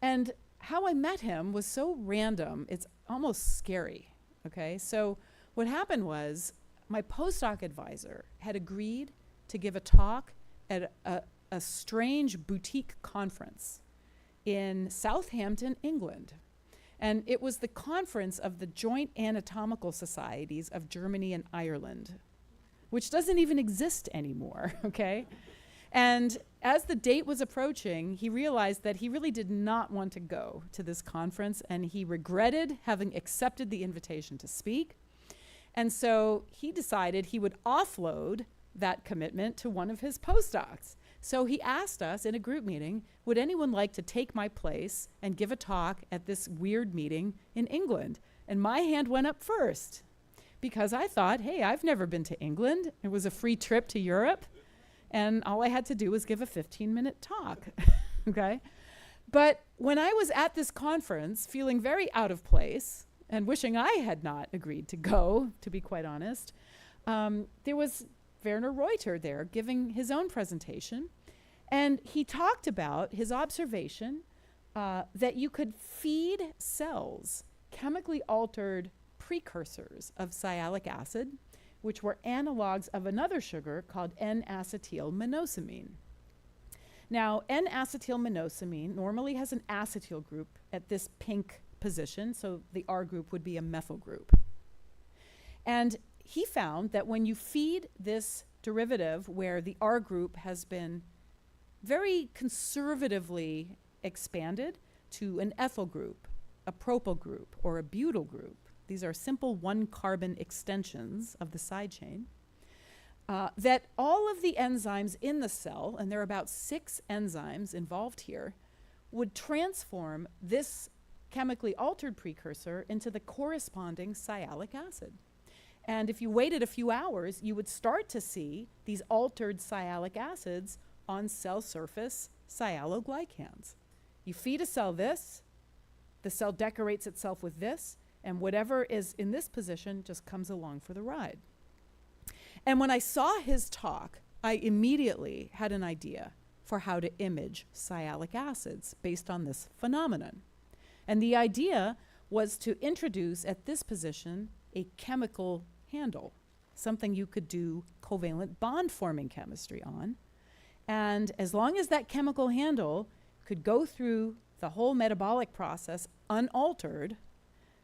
And how I met him was so random, it's almost scary, okay? So what happened was my postdoc advisor had agreed to give a talk at a strange boutique conference in Southampton, England. And it was the conference of the Joint Anatomical Societies of Germany and Ireland, which doesn't even exist anymore, okay? And as the date was approaching, he realized that he really did not want to go to this conference, and he regretted having accepted the invitation to speak. And so he decided he would offload that commitment to one of his postdocs. So he asked us in a group meeting, would anyone like to take my place and give a talk at this weird meeting in England? And my hand went up first because I thought, hey, I've never been to England. It was a free trip to Europe. And all I had to do was give a 15-minute talk, okay? But when I was at this conference feeling very out of place and wishing I had not agreed to go, to be quite honest, there was Werner Reuter there giving his own presentation, and he talked about his observation that you could feed cells chemically altered precursors of sialic acid, which were analogs of another sugar called N-acetylminosamine. Now, N-acetylminosamine normally has an acetyl group at this pink position, so the R group would be a methyl group. And he found that when you feed this derivative where the R group has been very conservatively expanded to an ethyl group, a propyl group, or a butyl group, these are simple one-carbon extensions of the side chain, that all of the enzymes in the cell, and there are about 6 enzymes involved here, would transform this chemically altered precursor into the corresponding sialic acid. And if you waited a few hours, you would start to see these altered sialic acids on cell surface sialoglycans. You feed a cell this, the cell decorates itself with this, and whatever is in this position just comes along for the ride. And when I saw his talk, I immediately had an idea for how to image sialic acids based on this phenomenon. And the idea was to introduce at this position a chemical handle, something you could do covalent bond forming chemistry on. And as long as that chemical handle could go through the whole metabolic process unaltered,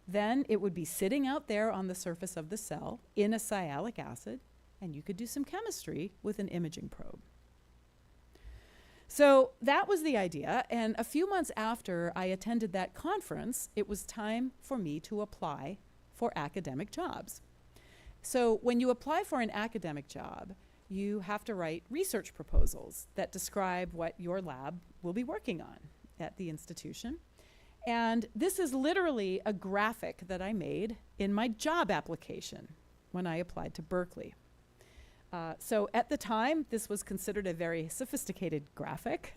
then it would be sitting out there on the surface of the cell in a sialic acid, and you could do some chemistry with an imaging probe. So that was the idea, and a few months after I attended that conference, it was time for me to apply for academic jobs. So when you apply for an academic job, you have to write research proposals that describe what your lab will be working on at the institution. And this is literally a graphic that I made in my job application when I applied to Berkeley. So at the time, this was considered a very sophisticated graphic,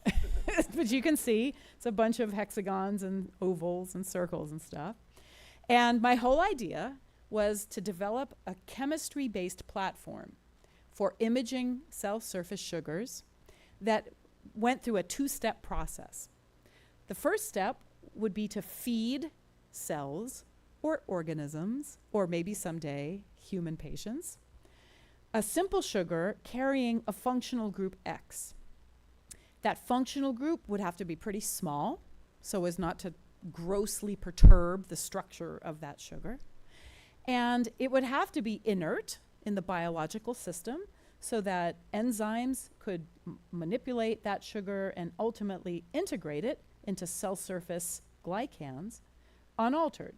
but you can see it's a bunch of hexagons and ovals and circles and stuff. And my whole idea was to develop a chemistry-based platform for imaging cell surface sugars that went through a 2-step process. The first step would be to feed cells or organisms, or maybe someday human patients, a simple sugar carrying a functional group X. That functional group would have to be pretty small so as not to grossly perturb the structure of that sugar. And it would have to be inert in the biological system so that enzymes could manipulate that sugar and ultimately integrate it into cell surface glycans unaltered.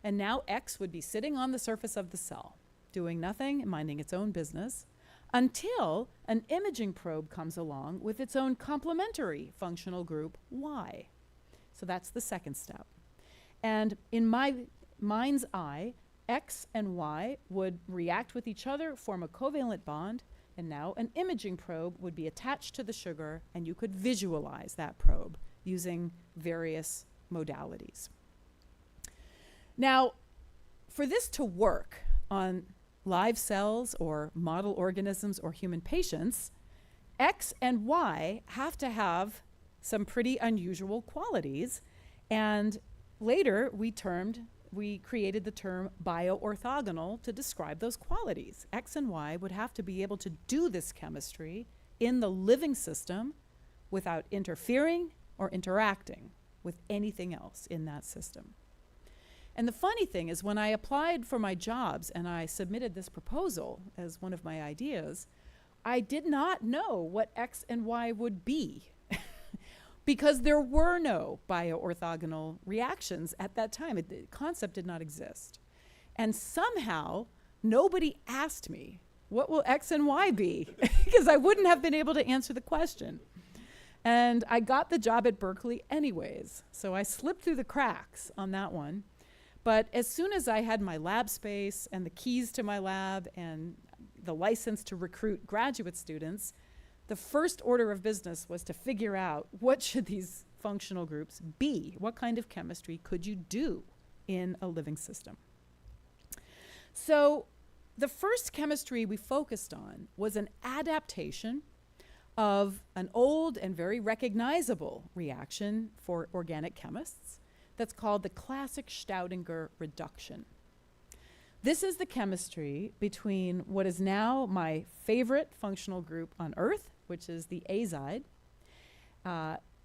And now X would be sitting on the surface of the cell, doing nothing, minding its own business, until an imaging probe comes along with its own complementary functional group Y. So that's the second step. And in my mind's eye, X and Y would react with each other, form a covalent bond, and now an imaging probe would be attached to the sugar, and you could visualize that probe using various modalities. Now, for this to work on live cells or model organisms or human patients, X and Y have to have some pretty unusual qualities, and later we created the term bioorthogonal to describe those qualities. X and Y would have to be able to do this chemistry in the living system without interfering or interacting with anything else in that system. And the funny thing is, when I applied for my jobs and I submitted this proposal as one of my ideas, I did not know what X and Y would be because there were no bioorthogonal reactions at that time. The concept did not exist. And somehow, nobody asked me, what will X and Y be? Because I wouldn't have been able to answer the question. And I got the job at Berkeley anyways, so I slipped through the cracks on that one. But as soon as I had my lab space and the keys to my lab and the license to recruit graduate students, the first order of business was to figure out what should these functional groups be? What kind of chemistry could you do in a living system? So the first chemistry we focused on was an adaptation of an old and very recognizable reaction for organic chemists that's called the classic Staudinger reduction. This is the chemistry between what is now my favorite functional group on Earth, which is the azide.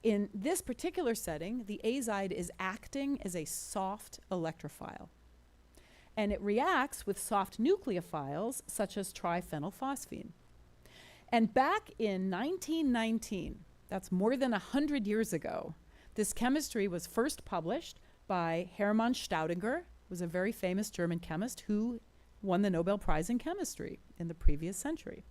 In this particular setting, the azide is acting as a soft electrophile. And it reacts with soft nucleophiles, such as triphenylphosphine. And back in 1919, that's more than 100 years ago, this chemistry was first published by Hermann Staudinger, was a very famous German chemist who won the Nobel Prize in chemistry in the previous century.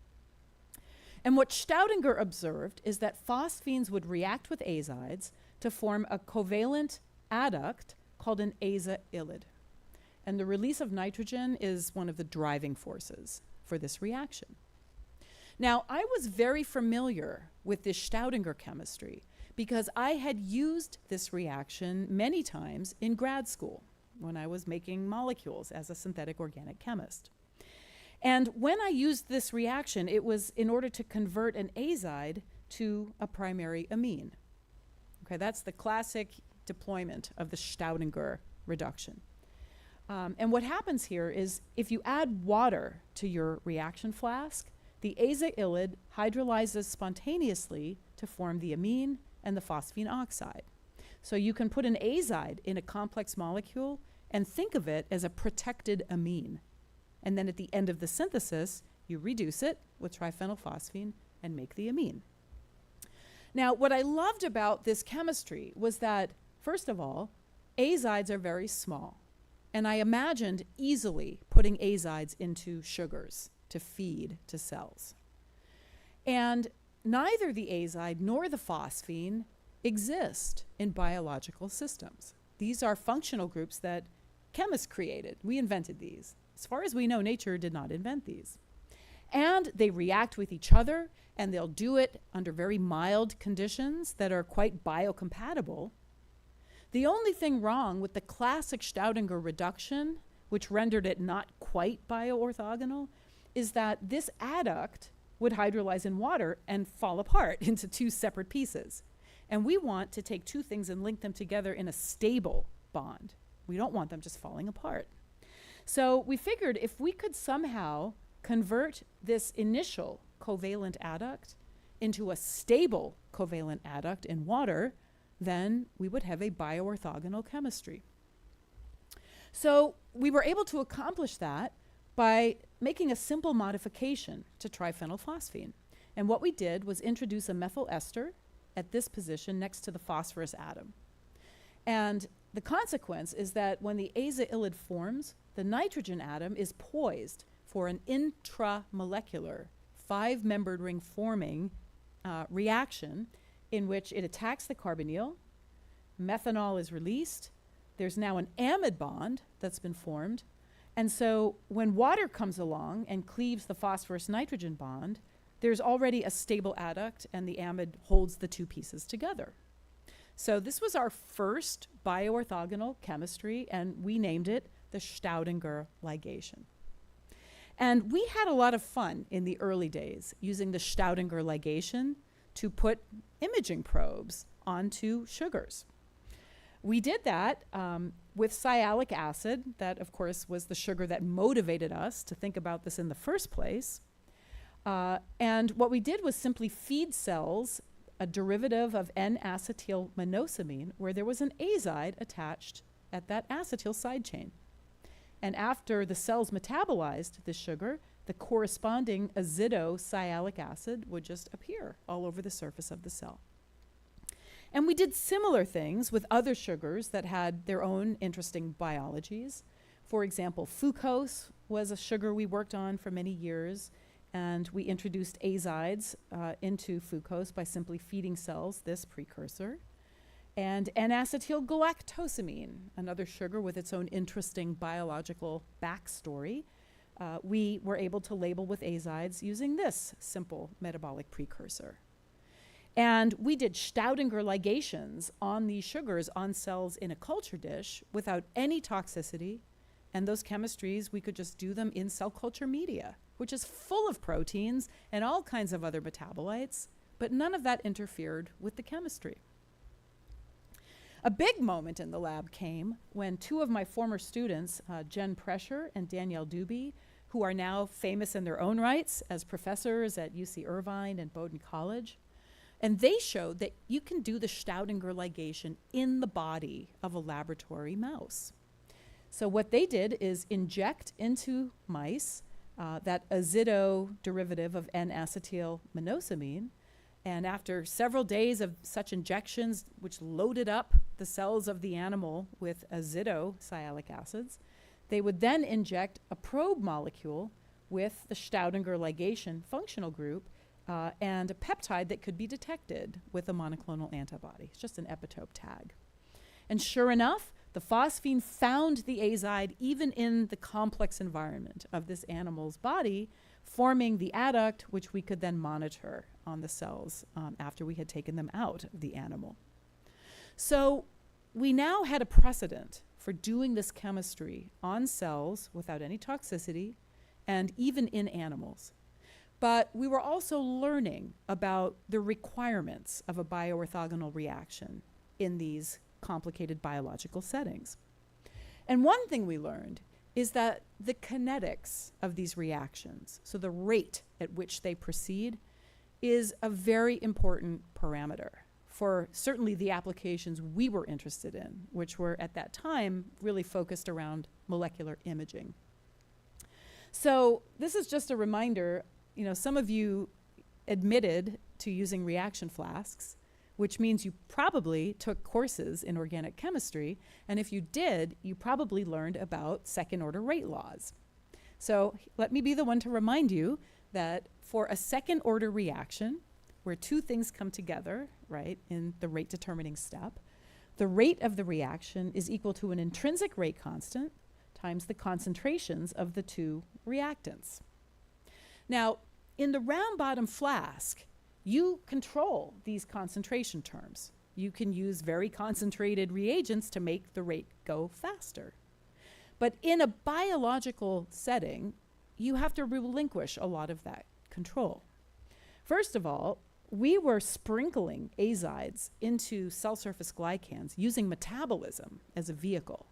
And what Staudinger observed is that phosphines would react with azides to form a covalent adduct called an aza-ylide. And the release of nitrogen is one of the driving forces for this reaction. Now, I was very familiar with this Staudinger chemistry because I had used this reaction many times in grad school when I was making molecules as a synthetic organic chemist. And when I used this reaction, it was in order to convert an azide to a primary amine. Okay, that's the classic deployment of the Staudinger reduction. And what happens here is if you add water to your reaction flask, the aza-ylide hydrolyzes spontaneously to form the amine and the phosphine oxide. So you can put an azide in a complex molecule and think of it as a protected amine. And then at the end of the synthesis, you reduce it with triphenylphosphine and make the amine. Now, what I loved about this chemistry was that, first of all, azides are very small. And I imagined easily putting azides into sugars to feed to cells. And neither the azide nor the phosphine exist in biological systems. These are functional groups that chemists created. We invented these. As far as we know, nature did not invent these. And they react with each other, and they'll do it under very mild conditions that are quite biocompatible. The only thing wrong with the classic Staudinger reduction, which rendered it not quite bioorthogonal, is that this adduct would hydrolyze in water and fall apart into two separate pieces. And we want to take two things and link them together in a stable bond. We don't want them just falling apart. So we figured if we could somehow convert this initial covalent adduct into a stable covalent adduct in water, then we would have a bioorthogonal chemistry. So we were able to accomplish that by making a simple modification to triphenylphosphine. And what we did was introduce a methyl ester at this position next to the phosphorus atom. And the consequence is that when the aza-ylide forms, the nitrogen atom is poised for an intramolecular 5-membered ring forming reaction in which it attacks the carbonyl, methanol is released, there's now an amide bond that's been formed, and so when water comes along and cleaves the phosphorus-nitrogen bond, there's already a stable adduct and the amide holds the two pieces together. So this was our first bioorthogonal chemistry, and we named it the Staudinger ligation. And we had a lot of fun in the early days using the Staudinger ligation to put imaging probes onto sugars. We did that with sialic acid. That, of course, was the sugar that motivated us to think about this in the first place. And what we did was simply feed cells a derivative of N-acetylminosamine where there was an azide attached at that acetyl side chain. And after the cells metabolized this sugar, the corresponding azido-sialic acid would just appear all over the surface of the cell. And we did similar things with other sugars that had their own interesting biologies. For example, fucose was a sugar we worked on for many years, and we introduced azides into fucose by simply feeding cells this precursor. And N-acetylgalactosamine, another sugar with its own interesting biological backstory, we were able to label with azides using this simple metabolic precursor. And we did Staudinger ligations on these sugars on cells in a culture dish without any toxicity. And those chemistries, we could just do them in cell culture media, which is full of proteins and all kinds of other metabolites, but none of that interfered with the chemistry. A big moment in the lab came when two of my former students, Jen Prescher and Danielle Dubey, who are now famous in their own rights as professors at UC Irvine and Bowdoin College, and they showed that you can do the Staudinger ligation in the body of a laboratory mouse. So what they did is inject into mice that azido derivative of N-acetylminosamine, and after several days of such injections, which loaded up the cells of the animal with azido-sialic acids, they would then inject a probe molecule with the Staudinger ligation functional group and a peptide that could be detected with a monoclonal antibody. It's just an epitope tag. And sure enough, the phosphine found the azide even in the complex environment of this animal's body, forming the adduct, which we could then monitor on the cells after we had taken them out of the animal. So we now had a precedent for doing this chemistry on cells without any toxicity and even in animals. But we were also learning about the requirements of a bioorthogonal reaction in these complicated biological settings. And one thing we learned is that the kinetics of these reactions, so the rate at which they proceed, is a very important parameter for certainly the applications we were interested in, which were at that time really focused around molecular imaging. So this is just a reminder, you know, some of you admitted to using reaction flasks, which means you probably took courses in organic chemistry, and if you did, you probably learned about second-order rate laws. So let me be the one to remind you that for a second-order reaction, where two things come together, right, in the rate-determining step, the rate of the reaction is equal to an intrinsic rate constant times the concentrations of the two reactants. Now, in the round-bottom flask, you control these concentration terms. You can use very concentrated reagents to make the rate go faster. But in a biological setting, you have to relinquish a lot of that control. First of all, we were sprinkling azides into cell surface glycans using metabolism as a vehicle.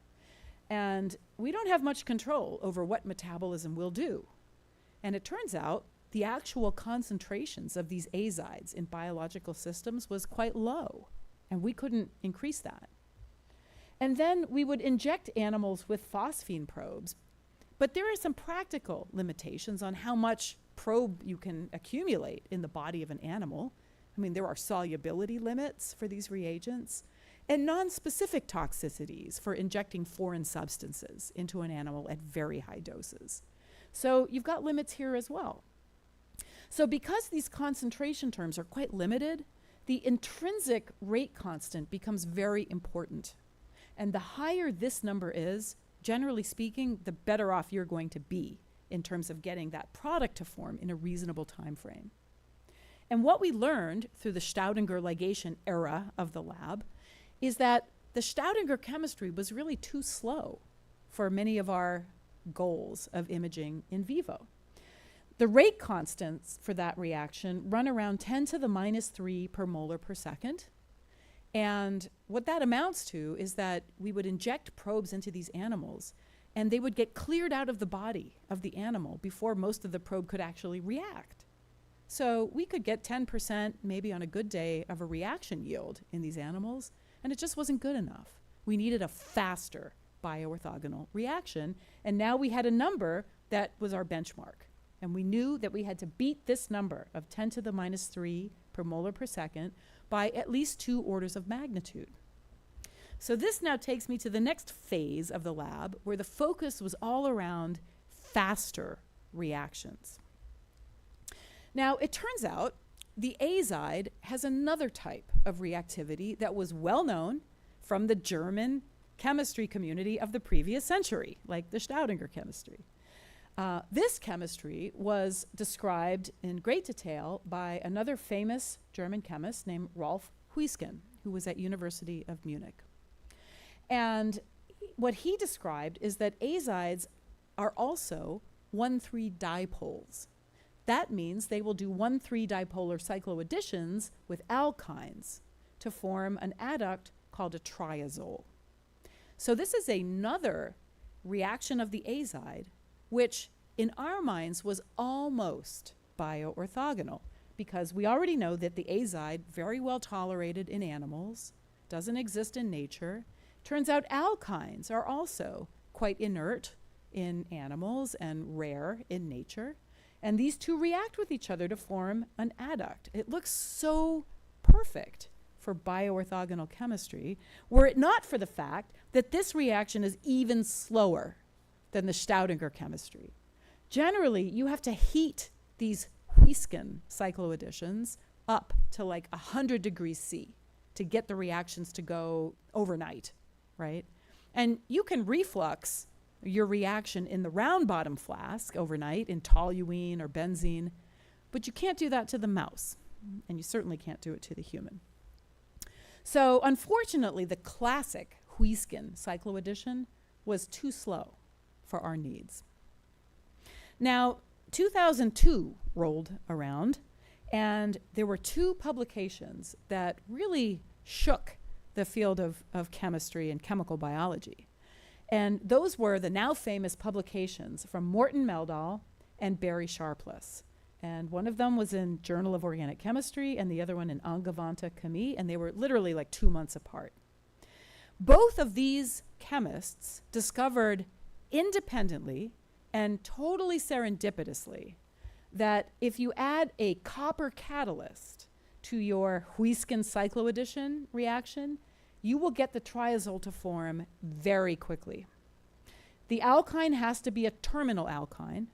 And we don't have much control over what metabolism will do. And it turns out the actual concentrations of these azides in biological systems was quite low, and we couldn't increase that. And then we would inject animals with phosphine probes, but there are some practical limitations on how much probe you can accumulate in the body of an animal. I mean, there are solubility limits for these reagents and non-specific toxicities for injecting foreign substances into an animal at very high doses. So you've got limits here as well. So because these concentration terms are quite limited, the intrinsic rate constant becomes very important. And the higher this number is, generally speaking, the better off you're going to be in terms of getting that product to form in a reasonable time frame. And what we learned through the Staudinger ligation era of the lab is that the Staudinger chemistry was really too slow for many of our goals of imaging in vivo. The rate constants for that reaction run around 10 to the minus 3 per molar per second. And what that amounts to is that we would inject probes into these animals, and they would get cleared out of the body of the animal before most of the probe could actually react. So we could get 10%, maybe on a good day, of a reaction yield in these animals, and it just wasn't good enough. We needed a faster bioorthogonal reaction, and now we had a number that was our benchmark. And we knew that we had to beat this number of 10 to the minus 3 per molar per second by at least 2 orders of magnitude. So this now takes me to the next phase of the lab, where the focus was all around faster reactions. Now, it turns out the azide has another type of reactivity that was well known from the German chemistry community of the previous century, like the Staudinger chemistry. This chemistry was described in great detail by another famous German chemist named Rolf Huisken, who was at University of Munich. And what he described is that azides are also 1,3 dipoles. That means they will do 1,3 dipolar cycloadditions with alkynes to form an adduct called a triazole. So this is another reaction of the azide, which in our minds was almost bioorthogonal, because we already know that the azide, very well tolerated in animals, doesn't exist in nature. Turns out alkynes are also quite inert in animals and rare in nature. And these two react with each other to form an adduct. It looks so perfect for bioorthogonal chemistry, were it not for the fact that this reaction is even slower than the Staudinger chemistry. Generally, you have to heat these Huisken cycloadditions up to like 100 degrees C to get the reactions to go overnight, right? And you can reflux your reaction in the round bottom flask overnight in toluene or benzene, but you can't do that to the mouse, and you certainly can't do it to the human. So unfortunately, the classic Huisken cycloaddition was too slow for our needs. Now, 2002 rolled around, and there were two publications that really shook the field of chemistry and chemical biology. And those were the now famous publications from Morton Meldahl and Barry Sharpless. And one of them was in Journal of Organic Chemistry and the other one in Angewandte Chemie, and they were literally like 2 months apart. Both of these chemists discovered independently and totally serendipitously that if you add a copper catalyst to your Huisken cycloaddition reaction, you will get the triazole to form very quickly. The alkyne has to be a terminal alkyne,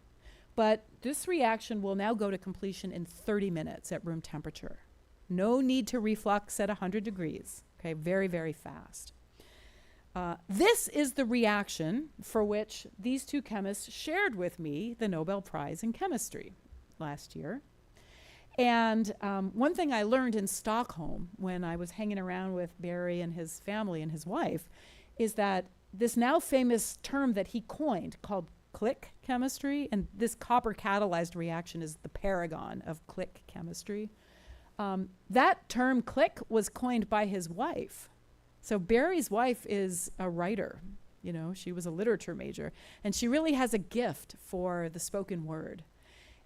but this reaction will now go to completion in 30 minutes at room temperature. No need to reflux at 100 degrees, okay, very, very fast. This is the reaction for which these two chemists shared with me the Nobel Prize in Chemistry last year. And one thing I learned in Stockholm when I was hanging around with Barry and his family and his wife is that this now famous term that he coined called click chemistry, and this copper catalyzed reaction is the paragon of click chemistry. That term click was coined by his wife. So Barry's wife is a writer, you know, she was a literature major, and she really has a gift for the spoken word.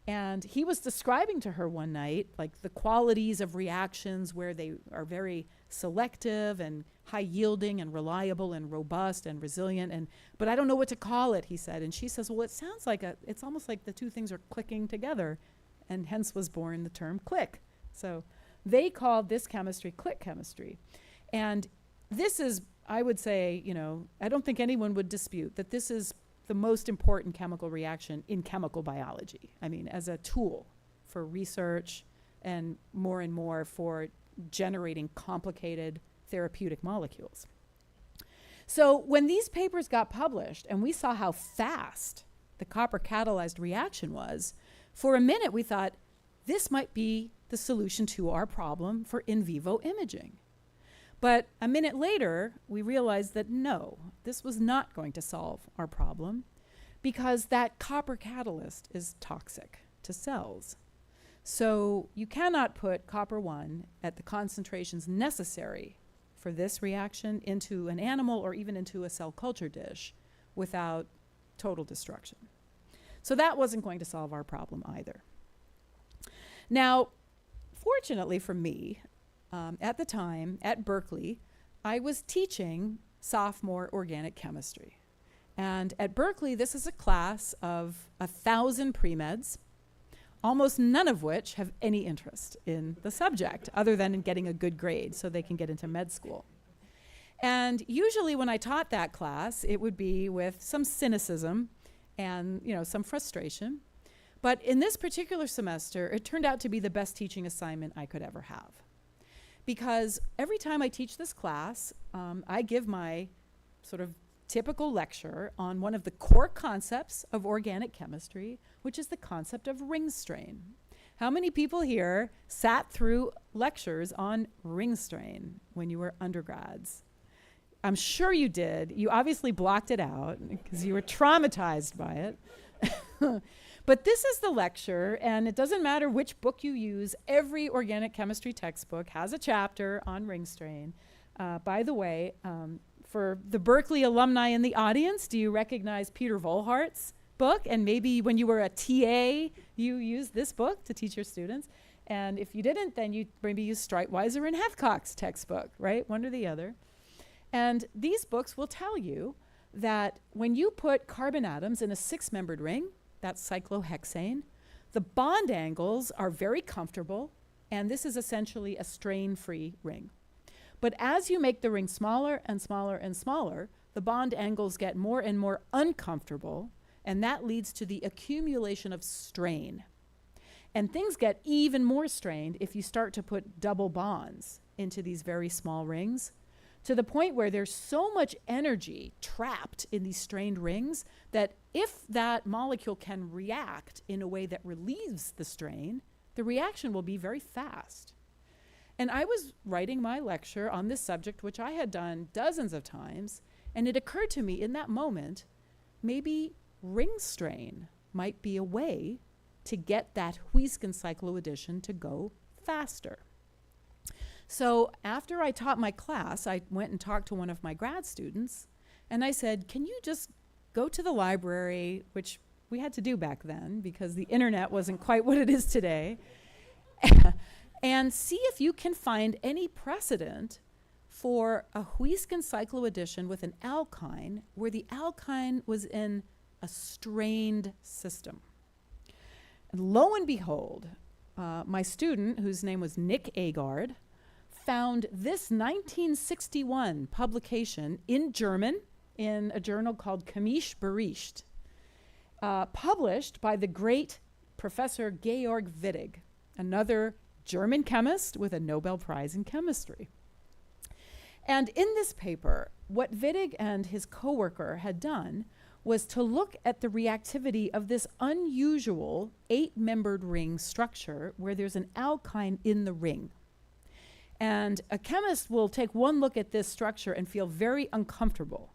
And he was describing to her one night, like the qualities of reactions where they are very selective and high yielding and reliable and robust and resilient, but I don't know what to call it, he said. And she says, well, it sounds like it's almost like the two things are clicking together, and hence was born the term click. So they called this chemistry click chemistry. And this is, I would say, you know, I don't think anyone would dispute that this is the most important chemical reaction in chemical biology. I mean, as a tool for research and more for generating complicated therapeutic molecules. So when these papers got published and we saw how fast the copper catalyzed reaction was, for a minute we thought this might be the solution to our problem for in vivo imaging. But a minute later, we realized that no, this was not going to solve our problem because that copper catalyst is toxic to cells. So you cannot put copper 1 at the concentrations necessary for this reaction into an animal or even into a cell culture dish without total destruction. So that wasn't going to solve our problem either. Now, fortunately for me, at the time, at Berkeley, I was teaching sophomore organic chemistry. And at Berkeley, this is a class of 1,000 pre-meds, almost none of which have any interest in the subject other than in getting a good grade so they can get into med school. And usually when I taught that class, it would be with some cynicism and, you know, some frustration. But in this particular semester, it turned out to be the best teaching assignment I could ever have. Because every time I teach this class, I give my sort of typical lecture on one of the core concepts of organic chemistry, which is the concept of ring strain. How many people here sat through lectures on ring strain when you were undergrads? I'm sure you did. You obviously blocked it out because you were traumatized by it. But this is the lecture, and it doesn't matter which book you use. Every organic chemistry textbook has a chapter on ring strain. By the way, for the Berkeley alumni in the audience, do you recognize Peter Volhart's book? And maybe when you were a TA, you used this book to teach your students. And if you didn't, then you maybe use Streitweiser and Hathcock's textbook, right? One or the other. And these books will tell you that when you put carbon atoms in a 6-membered ring, that's cyclohexane, the bond angles are very comfortable, and this is essentially a strain-free ring. But as you make the ring smaller and smaller and smaller, the bond angles get more and more uncomfortable, and that leads to the accumulation of strain. And things get even more strained if you start to put double bonds into these very small rings, to the point where there's so much energy trapped in these strained rings that if that molecule can react in a way that relieves the strain, the reaction will be very fast. And I was writing my lecture on this subject, which I had done dozens of times, and it occurred to me in that moment, maybe ring strain might be a way to get that Huisken cycloaddition to go faster. So after I taught my class, I went and talked to one of my grad students, and I said, can you just go to the library, which we had to do back then because the internet wasn't quite what it is today, and see if you can find any precedent for a Huisken cycloaddition with an alkyne where the alkyne was in a strained system. And lo and behold, my student, whose name was Nick Agard, found this 1961 publication in German in a journal called Chemische Bericht, published by the great Professor Georg Wittig, another German chemist with a Nobel Prize in chemistry. And in this paper, what Wittig and his coworker had done was to look at the reactivity of this unusual 8-membered ring structure where there's an alkyne in the ring. And a chemist will take one look at this structure and feel very uncomfortable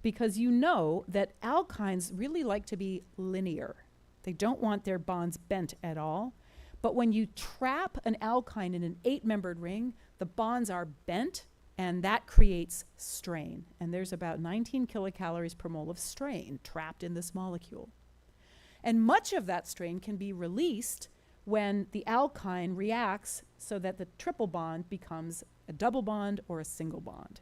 because you know that alkynes really like to be linear. They don't want their bonds bent at all. But when you trap an alkyne in an 8-membered ring, the bonds are bent, and that creates strain. And there's about 19 kilocalories per mole of strain trapped in this molecule. And much of that strain can be released when the alkyne reacts so that the triple bond becomes a double bond or a single bond.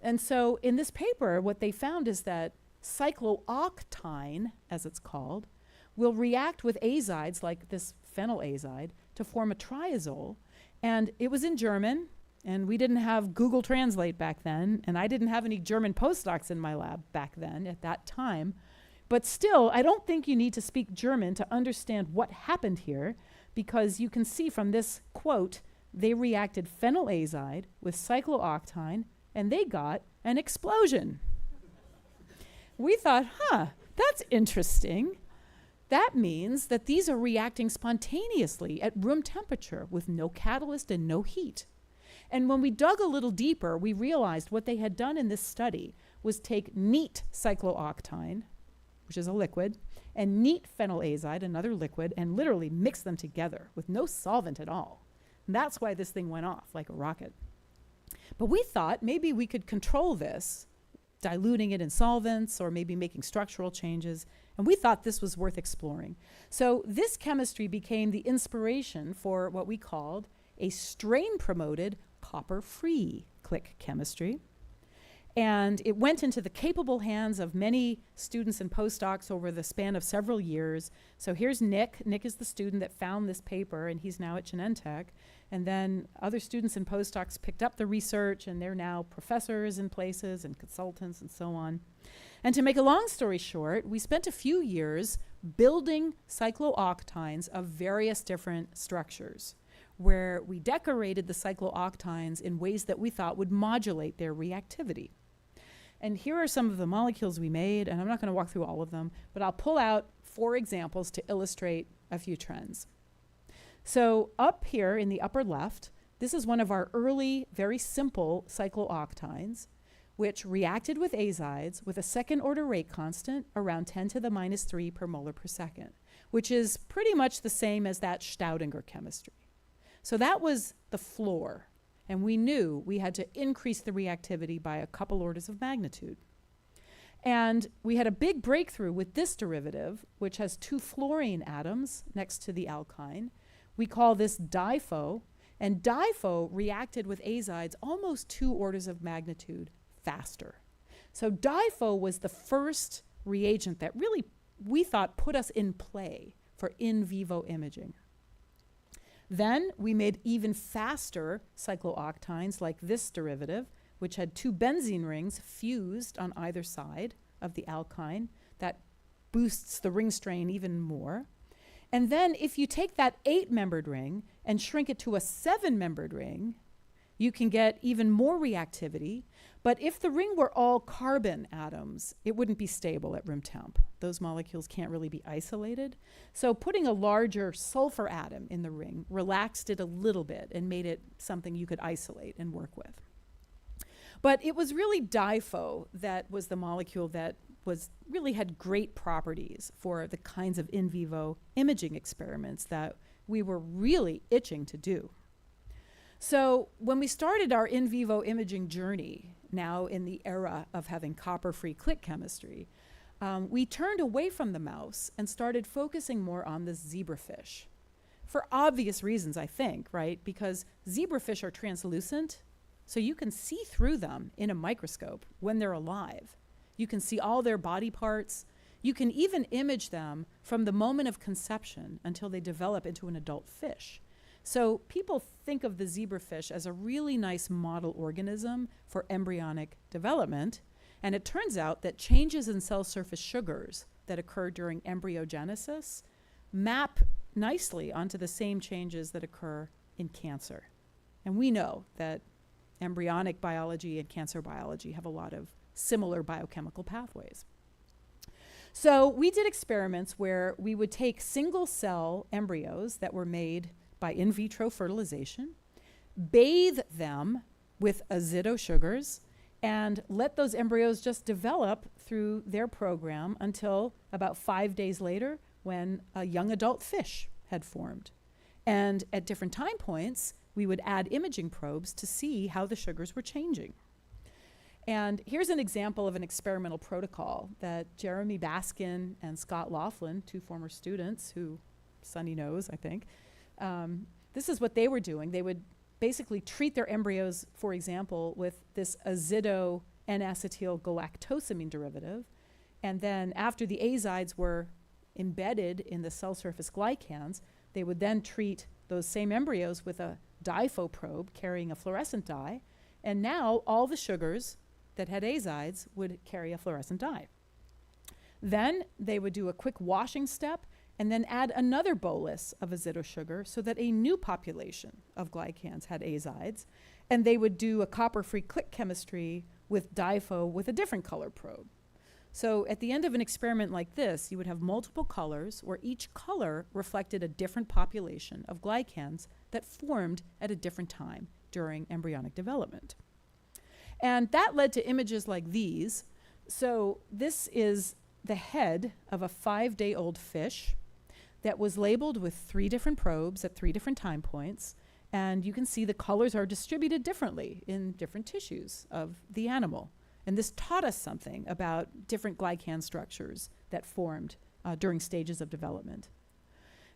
And so in this paper, what they found is that cyclooctine, as it's called, will react with azides like this phenylazide to form a triazole. And it was in German, and we didn't have Google Translate back then, and I didn't have any German postdocs in my lab back then at that time. But still, I don't think you need to speak German to understand what happened here, because you can see from this quote, they reacted phenylazide with cyclooctine, and they got an explosion. We thought, that's interesting. That means that these are reacting spontaneously at room temperature with no catalyst and no heat. And when we dug a little deeper, we realized what they had done in this study was take neat cyclooctine, which is a liquid, and neat phenylazide, another liquid, and literally mix them together with no solvent at all. And that's why this thing went off like a rocket. But we thought maybe we could control this, diluting it in solvents or maybe making structural changes, and we thought this was worth exploring. So this chemistry became the inspiration for what we called a strain-promoted copper-free click chemistry. And it went into the capable hands of many students and postdocs over the span of several years. So here's Nick. Nick is the student that found this paper, and he's now at Genentech. And then other students and postdocs picked up the research, and they're now professors in places and consultants and so on. And to make a long story short, we spent a few years building cyclooctines of various different structures, where we decorated the cyclooctines in ways that we thought would modulate their reactivity. And here are some of the molecules we made, and I'm not going to walk through all of them, but I'll pull out 4 examples to illustrate a few trends. So up here in the upper left, this is one of our early, very simple cyclooctines, which reacted with azides with a second-order rate constant around 10 to the minus 3 per molar per second, which is pretty much the same as that Staudinger chemistry. So that was the floor. And we knew we had to increase the reactivity by a couple orders of magnitude. And we had a big breakthrough with this derivative, which has 2 fluorine atoms next to the alkyne. We call this dipho, and dipho reacted with azides almost 2 orders of magnitude faster. So dipho was the first reagent that really, we thought, put us in play for in vivo imaging. Then we made even faster cyclooctines like this derivative, which had 2 benzene rings fused on either side of the alkyne. That boosts the ring strain even more. And then if you take that 8-membered ring and shrink it to a 7-membered ring, you can get even more reactivity. But if the ring were all carbon atoms, it wouldn't be stable at room temp. Those molecules can't really be isolated. So putting a larger sulfur atom in the ring relaxed it a little bit and made it something you could isolate and work with. But it was really DIFO that was the molecule that really had great properties for the kinds of in vivo imaging experiments that we were really itching to do. So when we started our in vivo imaging journey, now in the era of having copper-free click chemistry, we turned away from the mouse and started focusing more on the zebrafish. For obvious reasons, I think, right? Because zebrafish are translucent, so you can see through them in a microscope when they're alive. You can see all their body parts. You can even image them from the moment of conception until they develop into an adult fish. So people think of the zebrafish as a really nice model organism for embryonic development. And it turns out that changes in cell surface sugars that occur during embryogenesis map nicely onto the same changes that occur in cancer. And we know that embryonic biology and cancer biology have a lot of similar biochemical pathways. So we did experiments where we would take single cell embryos that were made by in vitro fertilization, bathe them with azido sugars, and let those embryos just develop through their program until about 5 days later when a young adult fish had formed. And at different time points, we would add imaging probes to see how the sugars were changing. And here's an example of an experimental protocol that Jeremy Baskin and Scott Laughlin, 2 former students who Sonny knows, I think, this is what they were doing. They would basically treat their embryos, for example, with this azido N-acetyl-galactosamine derivative. And then after the azides were embedded in the cell surface glycans, they would then treat those same embryos with a DIFO probe carrying a fluorescent dye. And now all the sugars that had azides would carry a fluorescent dye. Then they would do a quick washing step and then add another bolus of azido sugar so that a new population of glycans had azides. And they would do a copper-free click chemistry with DIFO with a different color probe. So at the end of an experiment like this, you would have multiple colors where each color reflected a different population of glycans that formed at a different time during embryonic development. And that led to images like these. So this is the head of a 5-day-old fish that was labeled with 3 different probes at 3 different time points. And you can see the colors are distributed differently in different tissues of the animal. And this taught us something about different glycan structures that formed during stages of development.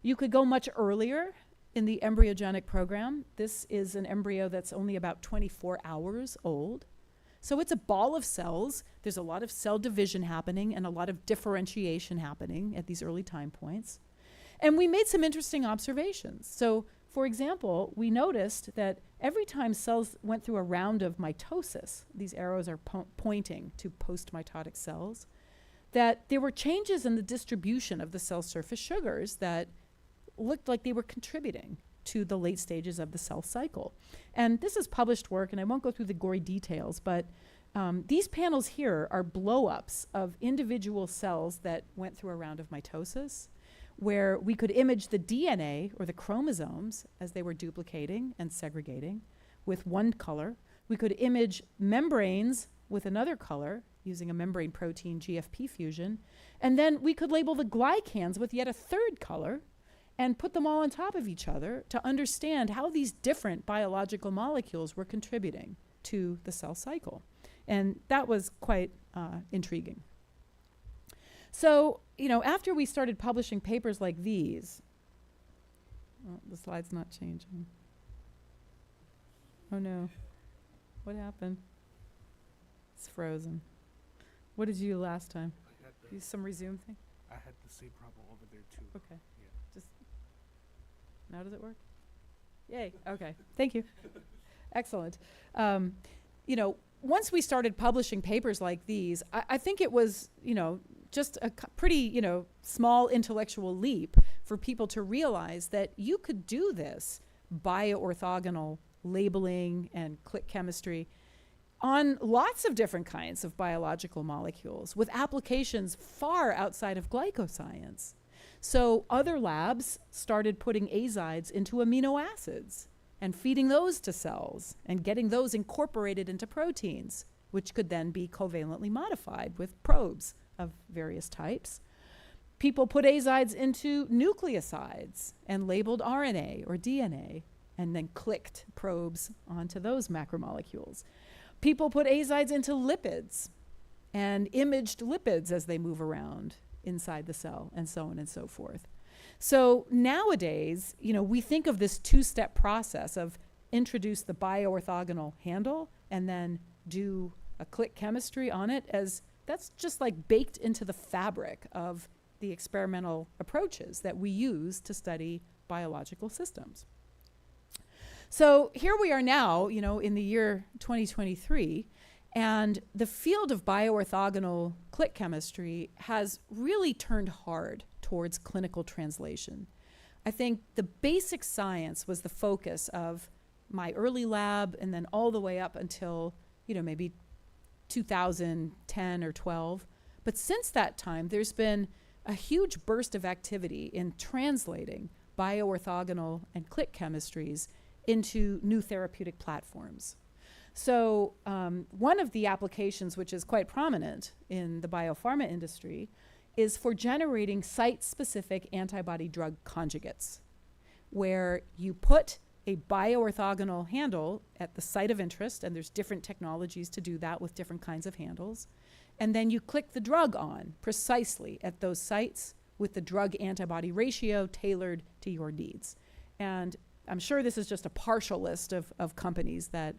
You could go much earlier in the embryogenic program. This is an embryo that's only about 24 hours old. So it's a ball of cells. There's a lot of cell division happening and a lot of differentiation happening at these early time points. And we made some interesting observations. So, for example, we noticed that every time cells went through a round of mitosis, these arrows are pointing to post-mitotic cells, that there were changes in the distribution of the cell surface sugars that looked like they were contributing to the late stages of the cell cycle. And this is published work, and I won't go through the gory details, but these panels here are blow-ups of individual cells that went through a round of mitosis, where we could image the DNA or the chromosomes as they were duplicating and segregating with one color. We could image membranes with another color using a membrane protein GFP fusion. And then we could label the glycans with yet a third color and put them all on top of each other to understand how these different biological molecules were contributing to the cell cycle. And that was quite intriguing. So, after we started publishing papers like these, the slide's not changing. Oh no, what happened? It's frozen. What did you do last time? Use some resume thing? I had the same problem over there too. Okay. Yeah. Just, now does it work? Yay, okay, thank you. Excellent. once we started publishing papers like these, I think it was, just a pretty, small intellectual leap for people to realize that you could do this bioorthogonal labeling and click chemistry on lots of different kinds of biological molecules with applications far outside of glycoscience. So other labs started putting azides into amino acids and feeding those to cells and getting those incorporated into proteins, which could then be covalently modified with probes of various types. People put azides into nucleosides and labeled RNA or DNA and then clicked probes onto those macromolecules. People put azides into lipids and imaged lipids as they move around inside the cell, and so on and so forth. So nowadays, we think of this two-step process of introduce the bioorthogonal handle and then do a click chemistry on it as that's just like baked into the fabric of the experimental approaches that we use to study biological systems. So here we are now, in the year 2023, and the field of bioorthogonal click chemistry has really turned hard towards clinical translation. I think the basic science was the focus of my early lab and then all the way up until, maybe 2010 or 12. But since that time, there's been a huge burst of activity in translating bioorthogonal and click chemistries into new therapeutic platforms. So one of the applications which is quite prominent in the biopharma industry is for generating site-specific antibody-drug conjugates, where you put a bioorthogonal handle at the site of interest, and there's different technologies to do that with different kinds of handles, and then you click the drug on precisely at those sites with the drug-antibody ratio tailored to your needs. And I'm sure this is just a partial list of companies that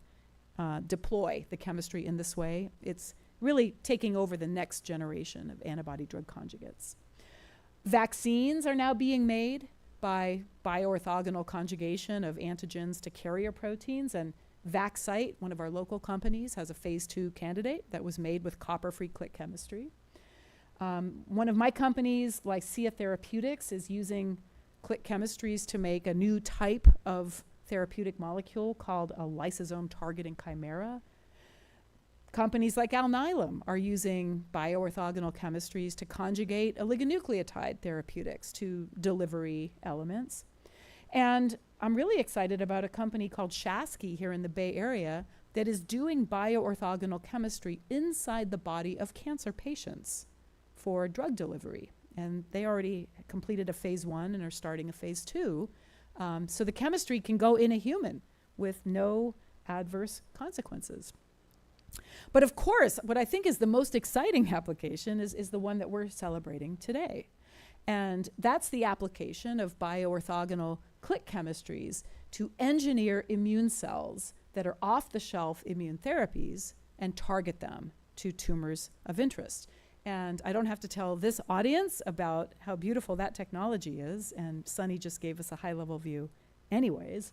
deploy the chemistry in this way. It's really taking over the next generation of antibody-drug conjugates. Vaccines are now being made by bioorthogonal conjugation of antigens to carrier proteins, and Vaxcyte, one of our local companies, has a phase 2 candidate that was made with copper-free click chemistry. One of my companies, Lycia Therapeutics, is using click chemistries to make a new type of therapeutic molecule called a lysosome targeting chimera. Companies like Alnylam are using bioorthogonal chemistries to conjugate oligonucleotide therapeutics to delivery elements. And I'm really excited about a company called Shasky here in the Bay Area that is doing bioorthogonal chemistry inside the body of cancer patients for drug delivery. And they already completed a phase 1 and are starting a phase 2. So the chemistry can go in a human with no adverse consequences. But of course, what I think is the most exciting application is the one that we're celebrating today. And that's the application of bioorthogonal click chemistries to engineer immune cells that are off-the-shelf immune therapies and target them to tumors of interest. And I don't have to tell this audience about how beautiful that technology is, and Sonny just gave us a high-level view anyways.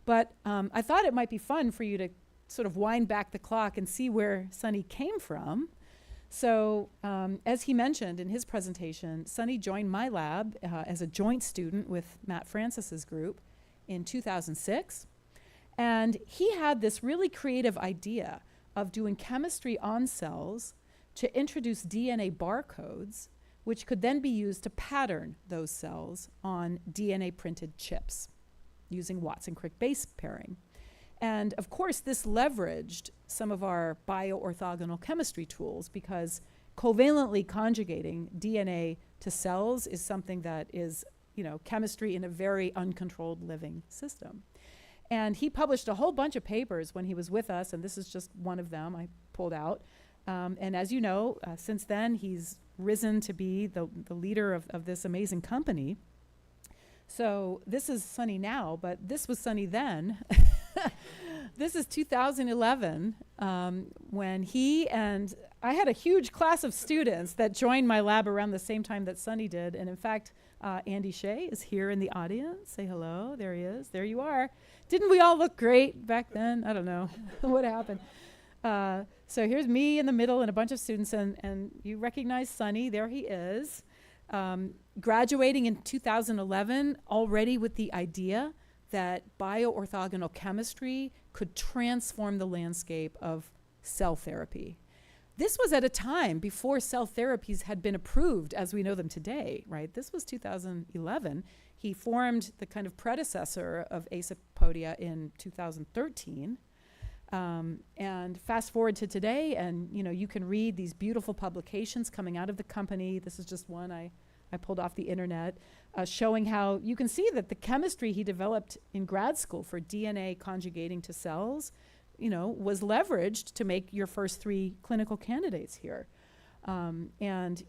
But I thought it might be fun for you to sort of wind back the clock and see where Sonny came from. So as he mentioned in his presentation, Sonny joined my lab as a joint student with Matt Francis's group in 2006. And he had this really creative idea of doing chemistry on cells to introduce DNA barcodes, which could then be used to pattern those cells on DNA printed chips using Watson-Crick base pairing. And of course, this leveraged some of our bioorthogonal chemistry tools because covalently conjugating DNA to cells is something that is, chemistry in a very uncontrolled living system. And he published a whole bunch of papers when he was with us, and this is just one of them I pulled out. And as you know, since then, he's risen to be the leader of this amazing company. So this is Sonny now, but this was Sonny then. This is 2011, when he and I had a huge class of students that joined my lab around the same time that Sonny did. And in fact, Andy Hsiao is here in the audience. Say hello. There he is. There you are. Didn't we all look great back then? I don't know what happened. So here's me in the middle and a bunch of students, and you recognize Sonny, there he is. Graduating in 2011, already with the idea that bioorthogonal chemistry could transform the landscape of cell therapy. This was at a time before cell therapies had been approved as we know them today, right? This was 2011. He formed the kind of predecessor of Acepodia in 2013. And fast forward to today, and you can read these beautiful publications coming out of the company. This is just one I pulled off the internet, showing how you can see that the chemistry he developed in grad school for DNA conjugating to cells, was leveraged to make your first 3 clinical candidates here. And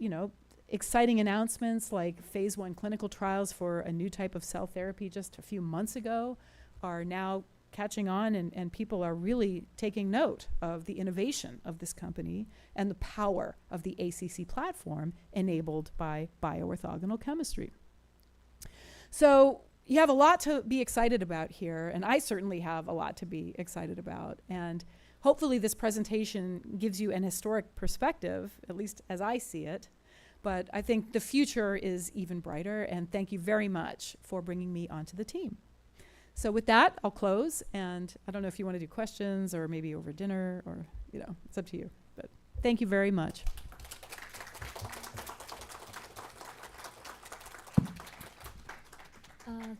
exciting announcements like phase 1 clinical trials for a new type of cell therapy just a few months ago are now catching on, and people are really taking note of the innovation of this company and the power of the ACC platform enabled by bioorthogonal chemistry. So you have a lot to be excited about here, and I certainly have a lot to be excited about. And hopefully this presentation gives you an historic perspective, at least as I see it. But I think the future is even brighter, and thank you very much for bringing me onto the team. So with that, I'll close, and I don't know if you want to do questions or maybe over dinner, or, it's up to you. But thank you very much.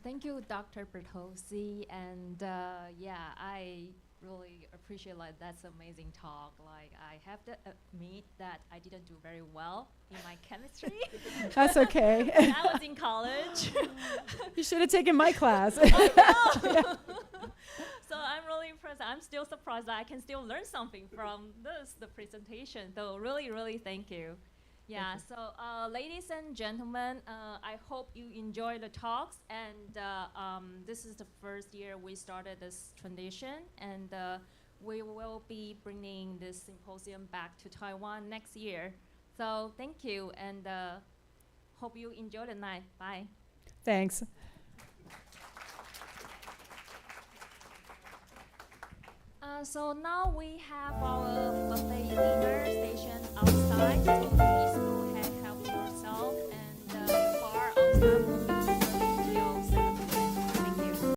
Thank you, Dr. Bertozzi, and I really appreciate that's amazing talk. I have to admit that I didn't do very well in my chemistry. That's okay. When I was in college. You should have taken my class. I know. So I'm really impressed. I'm still surprised that I can still learn something from the presentation. So really, really thank you. Yeah, so ladies and gentlemen, I hope you enjoy the talks, and this is the first year we started this tradition, and we will be bringing this symposium back to Taiwan next year. So thank you, and hope you enjoy the night. Bye. Thanks. So now we have our buffet dinner station outside, so please